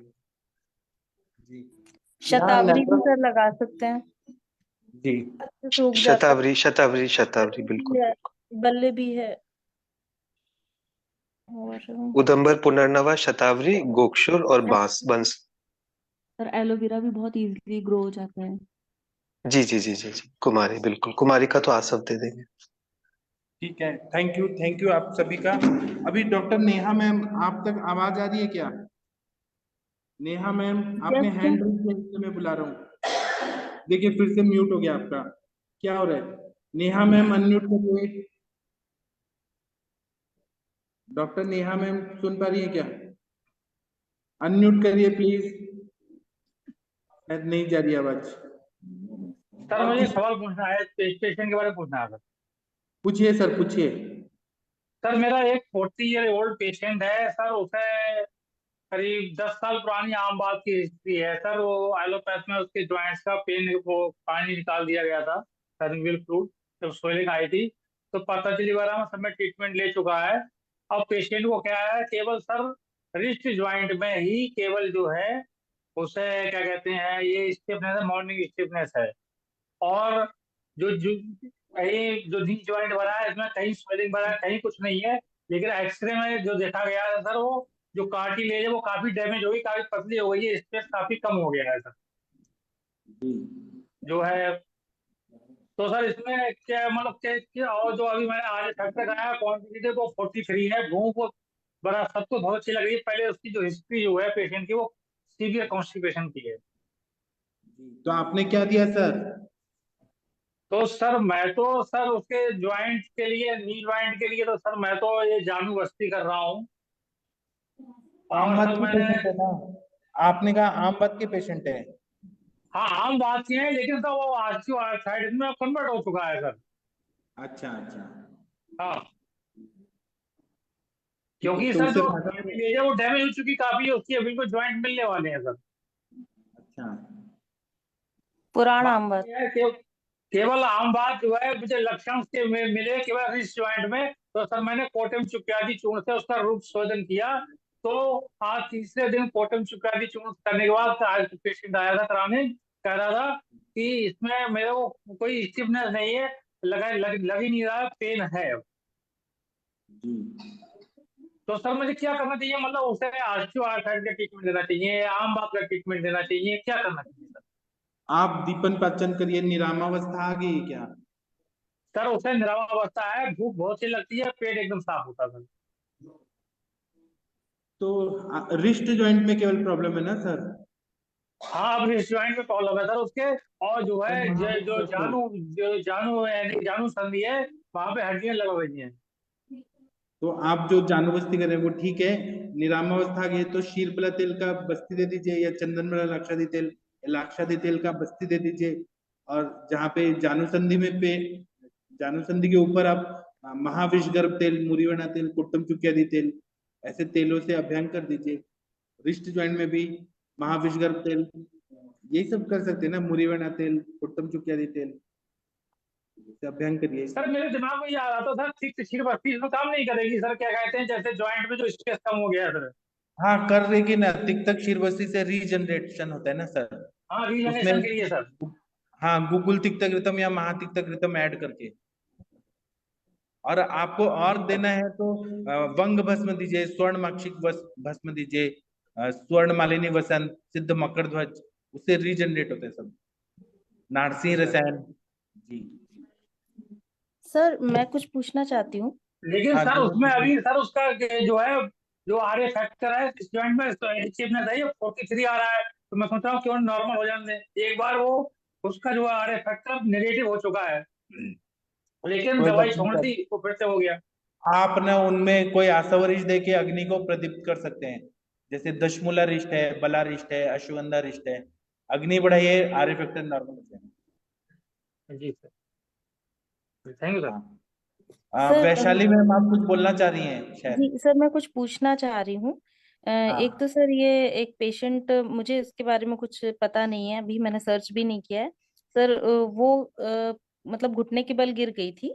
यहाँ शतावरी भी नेटवर्क। सर लगा सकते हैं, जी अच्छे से उग जाता शतावरी शतावरी शतावरी बिल्कुल। है। बल्ले भी है। और उदंबर, पुनर्नवा, शतावरी, गोक्षुर और बांस, बंस। सर एलोवेरा भी बहुत इजीली ग्रो हो जाता है। जी जी जी जी जी, कुमारी, बिल्कुल कुमारी का तो आसव दे देंगे। ठीक है, थैंक यू आप सभी का। अभी डॉक्टर नेहा मैम आप तक आवाज आ रही है क्या? नेहा मैम आपने यस हैंड रेज किया, इसलिए मैं बुला रहा हूँ। देखिए फिर से म्यूट हो गया आपका, क्या हो रहा है? नेहा मैम अनम्यूट करिए। डॉक्टर नेहा मैम सुन पा रही है क्या? अनम्यूट करिए प्लीज, नहीं जा रही आवाज। सर मुझे सवाल पूछना है, पेशेंट के बारे में पूछना है सर। पूछिए सर, पूछिए। सर मेरा एक 40 ईयर ओल्ड पेशेंट है सर, उसे करीब 10 साल पुरानी आम बात की हिस्ट्री है सर। वो एलोपैथ में उसके जॉइंट्स का पेन, वो पानी निकाल दिया गया था सर्विकल फ्लूइड, जब स्वेलिंग आई थी तो पतंजलि वाला में सब में ट्रीटमेंट ले चुका है। अब पेशेंट को क्या है, केवल सर रिस्ट जॉइंट में ही केवल जो है उसे क्या कहते हैं, ये स्टिफनेस है, मॉर्निंग स्टिफनेस है। और जो कहीं जो नी ज्वाइंट बना है इसमें कहीं स्वेलिंग बना है, कहीं कुछ नहीं है। लेकिन एक्सरे में जो देखा गया है सर, वो जो कार्टिलेज है वो काफी डैमेज हो गई, काफी पतली हो गई है, स्पेस काफी कम हो गया है सर जो है। तो सर इसमें क्या मतलब क्या और जो अभी मैंने आज फैक्टर कराया क्वांटिटी तो 43 है। भूख को बड़ा सबको बहुत अच्छी लग रही है। पहले उसकी जो हिस्ट्री जो है पेशेंट की, वो सीवियर कॉन्स्टिपेशन की है। तो आपने क्या दिया सर? तो सर मैं तो सर उसके ज्वाइंट के लिए, नी ज्वाइंट के लिए तो सर मैं तो ये जानू बस्ती कर रहा हूँ। आम और बात सर की मैंने, पेशेंट है ना? आपने कहा आम बात के पेशेंट है। हाँ आम बात की है, लेकिन सर वो आर्थराइटिस में कन्वर्ट हो चुका है सर। अच्छा अच्छा। हाँ क्योंकि तो सर उससे जो फायदा तो- कार्टिलेज है वो डैमेज हो चुकी काफी है उसकी, अभी को ज्वाइंट मिलने वाले हैं सर। अच्छा। पुराना बात आम बात। ये है कि केवल आम बात जो है मुझे लक्षण उसके मिले केवल रिस्ट ज्वाइंट में, तो सर मैंने कोटम चुक्यादी चूर्ण से उसका रूप शोधन किया। तो आज तीसरे दिन कोटम चुक्यादी चूर्ण करने के बाद आज पेशेंट आया था कराने, कह रहा था कि इसमें मेरे को कोई स्टिफनेस नहीं है, लग ही नहीं रहा, पेन है। तो सर मुझे क्या करना चाहिए, मतलब उसे ऑस्टियोआर्थराइटिस का ट्रीटमेंट देना चाहिए, आम बात का ट्रीटमेंट देना चाहिए, क्या करना चाहिए सर? आप दीपन पाचन करिए। निरामावस्था आ गई क्या? सर उसे निरावावस्था है, भूख बहुत सी लगती है, पेट एकदम साफ होता है सर। तो रिस्ट जॉइंट में केवल प्रॉब्लम है ना सर? हाँ अब रिस्ट ज्वाइंट में प्रॉब्लम है सर उसके। और जो है जो जानू यानी जानू संधि है, वहां पे हड्डियां लग रही हैं। तो आप जो जानूबस्ती कर रहे हैं वो ठीक है। निरामावस्था आ गई तो शीरबला तेल का बस्ती दे दीजिए, या चंदन लाक्षादी तेल, लाक्षादी तेल का बस्ती दे दीजिए। और जहाँ पे जानूसंधि में पे जानूसंधि के ऊपर आप महाविषगर्भ तेल, मुरीवना तेल, कुट्टम चुक्यादी तेल, ऐसे तेलों से अभ्यंग कर दीजिए। रिस्ट ज्वाइंट में भी महाविषगर्भ तेल, यही सब कर सकते हैं ना, मुरीवना तेल, कुट्टम चुक्यादी तेल से अभ्यंग करिए। सर मेरे दिमाग में ये आ रहा था सर, ठीक शीर बस्ती इसमें काम नहीं करेगी सर, क्या कहते हैं जैसे ज्वाइंट में जो स्ट्रेस कम हो गया है सर। हाँ कर लेगी ना, तिक्तक शीरबस्ती से रीजनरेशन होता है ना सर। हाँ उसमें रीजनरेशन के लिए सर। हाँ गुगुल तिक्तकृतम या महातिक्तकृतम ऐड करके। और आपको और देना है तो वंग भस्म दीजिए, स्वर्ण माक्षिक भस्म दीजिए, स्वर्ण मालिनी वसन, सिद्ध मकर ध्वज, उससे रीजनरेट होते हैं सब। नारसिंह रसायन जी। सर मैं कुछ पूछना चाहती हूँ। लेकिन हाँ सर जरूर उसमें पूछिए। अभी सर उसका जो है, जो आर ए फैक्टर है इस जॉइंट में स्टिफनेस है, ये 43 आ रहा है। तो मैं सोच रहा हूँ क्यों नॉर्मल हो जाने दें एक बार। वो उसका जो आर ए फैक्टर नेगेटिव हो चुका है, लेकिन कोई दवाई बात नहीं छोड़ सर, दी तो फिर से हो गया। आप ना उनमें कोई आसवरिश दे के अग्नि को प्रदीप्त कर सकते हैं। जैसे दशमूला रिष्ट है, बला रिष्ट है, अश्वगंधा रिष्ट है, अग्नि बढ़ाइए, आर्य फैक्टर नॉर्मल हो जाएगा। जी sir, thank you sir. Sir Vaishali ma'am आप कुछ बोलना चाह रही हैं शायद? जी सर मैं कुछ पूछना चाह रही हूँ। एक हाँ तो सर ये एक पेशेंट, मुझे इसके बारे में कुछ पता नहीं है, अभी मैंने सर्च भी नहीं किया है सर। वो मतलब घुटने के बल गिर गई थी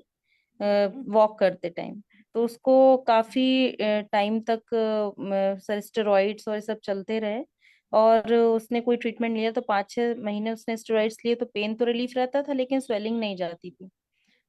वॉक करते टाइम। तो उसको काफी टाइम तक सर स्टेरॉइड्स और ये सब चलते रहे। और उसने कोई ट्रीटमेंट लिया तो 5-6 महीने उसने स्टेरॉइड्स लिए, तो पेन तो रिलीफ रहता था लेकिन स्वेलिंग नहीं जाती थी।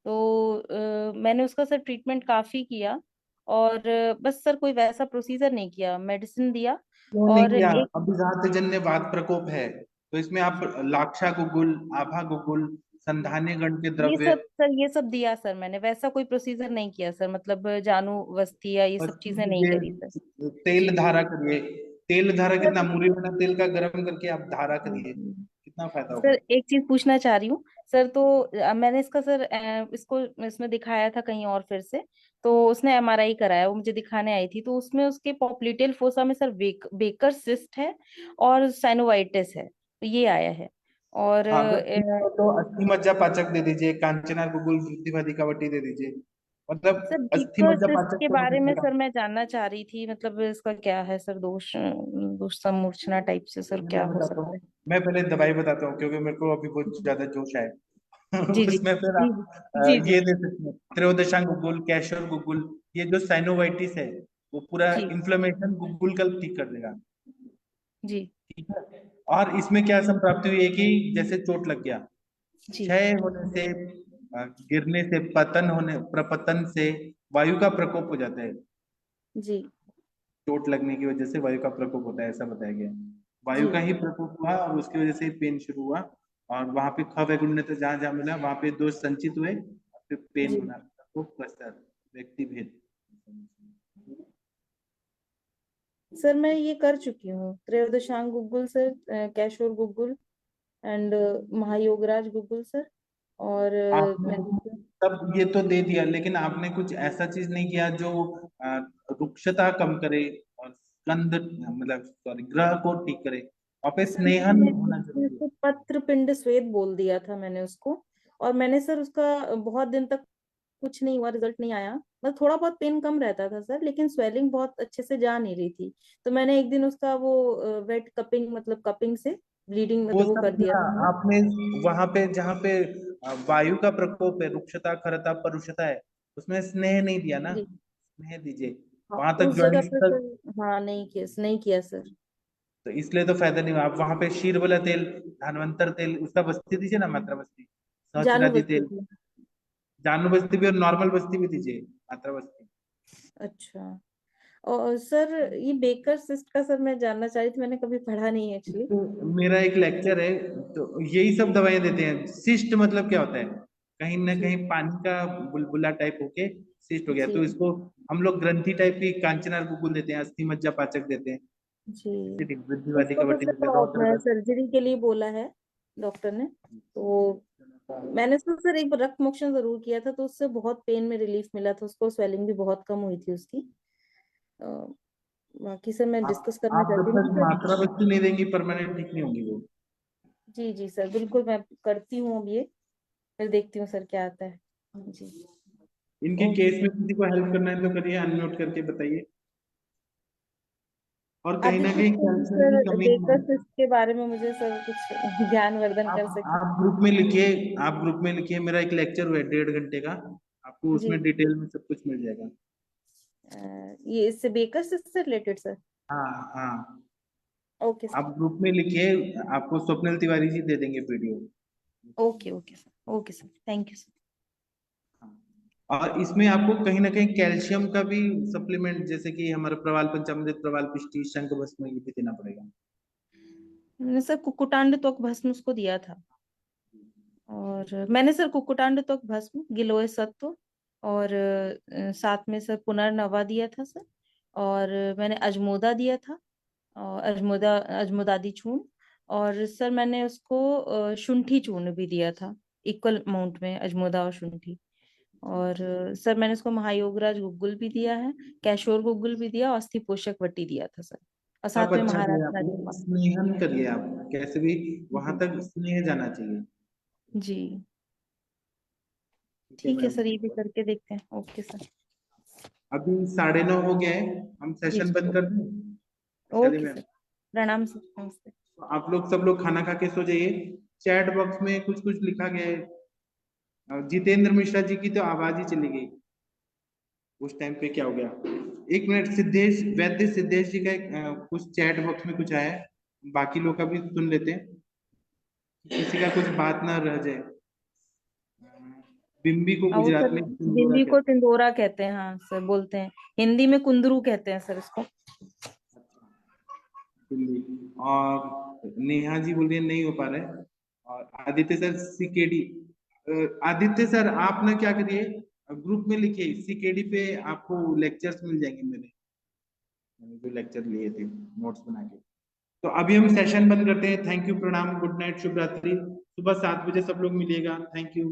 तो मैंने उसका सर ट्रीटमेंट काफी किया। और बस सर कोई वैसा प्रोसीजर नहीं किया, मेडिसिन दिया। क्यों नहीं और किया? एक अभिघातजन्य वात प्रकोप है तो इसमें आप लाक्षा गुगुल, आभा गुगुल, संधान्य गण के द्रव्य, ये सब दिया सर मैंने, वैसा कोई प्रोसीजर नहीं किया सर, मतलब जानू वस्ती या ये सब वस्तु चीजें नहीं करी सर। दीजिए, तेल धारा करिए। तेल धारा सर कितना, मुरी बना तेल का गर्म करके आप धारा करिए, कितना फायदा होगा। सर एक चीज पूछना चाह रही हूँ सर। तो मैंने इसका सर इसको इसमें दिखाया था कहीं और फिर से। तो उसने एमआरआई कराया, वो मुझे दिखाने आई थी, तो उसमें उसके पॉप्लिटेल फोसा में सर बेकर सिस्ट है और साइनोवाइटिस है, तो ये आया है। और हाँ, अगर ठीक हो तो अस्थि मज्जा पाचक दे दीजिए, कांचना गुगुल वृद्धिवादी कवटी दे दीजिए। मतलब सर अस्थि बीकर मज्जा सिस्ट पाचक के तो बारे में हमेशा सर काम। मैं जानना चाह रही थी, मतलब इसका क्या है सर दोष, दोष समूर्छना टाइप से सर क्या मैं हो बताता सकता हूँ, है? मैं पहले दवाई बताता हूँ क्योंकि मेरे को अभी बहुत ज्यादा जोश है। जी जी उसमें फिर जी आप जी जी ये दे सकते हैं, त्रयोदशांग गुगुल, कैशोर गुगुल। ये जो साइनोवाइटिस है वो पूरा जी इन्फ्लेमेशन गुगुल का ठीक कर देगा। जी ठीक है। और इसमें क्या संप्राप्ति हुई है कि जैसे चोट लग गया, जी क्षय होने से, गिरने से, पतन होने, प्रपतन से वायु का प्रकोप हो जाता है। जी चोट लगने की वजह से वायु का प्रकोप होता है, ऐसा बताया गया है। वायु जी का ही प्रकोप हुआ और उसकी वजह से पेन शुरू हुआ। और वहां पे ख वैगुण्य तो जहां जहां मिला वहां पे दोष संचित हुए, फिर पेन जी होना, प्रकोप पश्चात व्यक्ति भेद। सर मैं ये कर चुकी हूँ, Trayodashang Guggul sir, Kaishore Guggul and Mahayograj Guggul sir. और आपने मैंने तब ये तो दे दिया, लेकिन आपने कुछ ऐसा चीज नहीं किया जो रुक्षता कम करे और स्कंद, मतलब सॉरी, ग्रह को ठीक करे। और पे सर स्नेहन मैंने होना जरूरी है। उसको पत्र पिंड स्वेद बोल दिया था मैंने उसको, और मैंने सर उसका बहुत दिन तक कुछ नहीं हुआ, रिजल्ट नहीं आया। बस थोड़ा बहुत पेन कम रहता था सर, लेकिन स्वेलिंग बहुत अच्छे से जा नहीं रही थी। तो मैंने एक दिन उसका वो वेट कपिंग, मतलब कपिंग से ब्लीडिंग, वो मतलब वो सब कर दिया किया था मैंने। आपने वहां पे जहाँ पे वायु का प्रकोप है, रुक्षता, खरता, परुषता है, उसमें स्नेह नहीं दिया ना। जी स्नेह दीजिए हाँ, वहां तक, उस जगह ज्वाइंट्स पे तक। सर हाँ नहीं किया सर। तो इसलिए तो फायदा नहीं हुआ। आप वहां पे शीर वाला तेल, धनवंतर तेल, उसका बस्ती दीजिए ना, मात्रा बस्ती, जानू सहस्त्रादि बस्ती तेल, थी। जानू बस्ती भी और नॉर्मल बस्ती भी दीजिए, मात्रा बस्ती। अच्छा। और सर ये बेकर सिस्ट का सर मैं जानना चाह रही थी, मैंने कभी पढ़ा नहीं है एक्चुअली। तो मेरा एक लेक्चर है, तो यही सब दवाइयां देते हैं। सिस्ट मतलब क्या होता है, कहीं ना जी कहीं पानी का बुलबुला टाइप होके सिस्ट हो गया, जी तो इसको हम लोग ग्रंथि टाइप की कांचनार गुगुल देते हैं, अस्थि मज्जा पाचक देते हैं, जी। वृद्धिवादी उसको तो कवटी देते हैं, सर रौद्र। सर्जरी के लिए बोला है डॉक्टर ने। तो मैंने उसको सर एक बार रक्त मोक्षण जरूर किया था, तो उससे बहुत पेन में रिलीफ मिला था उसको, स्वेलिंग भी बहुत कम हुई थी उसकी। अ, बाकी सर मैं डिस्कस करना आप जब चाहती हूँ तक सर। मात्रा बस्ती नहीं देंगी परमानेंट ठीक नहीं होगी वो। जी जी सर, बिल्कुल मैं करती हूँ अब ये, फिर देखती हूँ सर क्या आता है। जी। इनके ओके केस सर। में किसी को हेल्प करना है तो करिए, अनम्यूट करके बताइए। और कहीं ना आदित्य कहीं को भी कैल्शियम की सर कमी बेकर है। सिस्ट के बारे में मुझे सर कुछ ज्ञानवर्धन कर सके। आप ग्रुप में लिखिए, आप ग्रुप में लिखिए, मेरा एक लेक्चर हुआ है 1.5 घंटे का, आपको जी। उसमें डिटेल में सब कुछ मिल जाएगा। ये इससे बेकर सिस्ट से रिलेटेड सर? हाँ हाँ, ओके सर। आप ग्रुप में लिखिए, आपको स्वप्निल तिवारी जी दे देंगे video. Okay okay sir, okay sir, thank you sir. और इसमें आपको कहीं ना कहीं कैल्शियम का भी सप्लीमेंट, जैसे कि हमारा प्रवाल पंचामृत, प्रवाल पिष्टी, शंख भस्म, ये भी देना पड़ेगा। मैंने सर कुकुटांड त्वक भस्म उसको दिया था, और मैंने सर कुकुटांड त्वक भस्म, गिलोय सत्व, और साथ में सर पुनर्नवा दिया था सर। और मैंने अजमोदा दिया था, और अजमोदादी चूर्ण। और सर मैंने उसको शुंठी चूर्ण भी दिया था, इक्वल अमाउंट में अजमोदा और शुंठी। और सर मैंने उसको महायोगराज गुग्गुल भी दिया है, कैशोर गुग्गुल भी दिया, और अस्थि पोषक वट्टी दिया था सर, और सब साथ में अच्छा किया महाराष्ट्र आपने, राजमा। स्नेहन करिए आप, कैसे भी वहां जी तक स्नेह जाना चाहिए। जी। ठीक है ठीक है मैम। सर, ये भी करके देखते हैं। Okay sir. अभी 9:30 हो गया है, हम जी सेशन जी। बंद कर दें? चलिए ओके मैम, सर। प्रणाम सर, नमस्ते। आप लोग सब लोग खाना खा के सो जाइए। चैट बॉक्स में कुछ कुछ लिखा गया है। जितेंद्र मिश्रा जी की तो आवाज ही चली गई, उस टाइम पे क्या हो गया। एक मिनट, सिद्धेश वैद्य सिद्धेश जी का एक कुछ चैट बॉक्स में कुछ आया है, बाकी लोग का भी सुन लेते हैं, किसी का कुछ बात ना रह जाए। बिम्बी को और वो गुजरात सर में सिंदूरा दिल्ली को कहते टिंडोरा कहते हैं, हाँ सर बोलते हैं, हिंदी में कुंदरू कहते हैं सर इसको। हैं दिल्ली। और नेहा जी बोल रही है नहीं हो पा रहा है। और Aditya sir CKD, Aditya sir आप ना क्या करिए, ग्रुप में लिखिए, सीकेडी पे आपको लेक्चर्स मिल जाएंगे मेरे, मैंने जो लेक्चर लिए थे नोट्स बना के। तो अभी हम सेशन बंद करते हैं। थैंक यू, प्रणाम, गुड नाइट, शुभ रात्रि। सुबह 7 बजे सब लोग मिलिएगा। Thank you.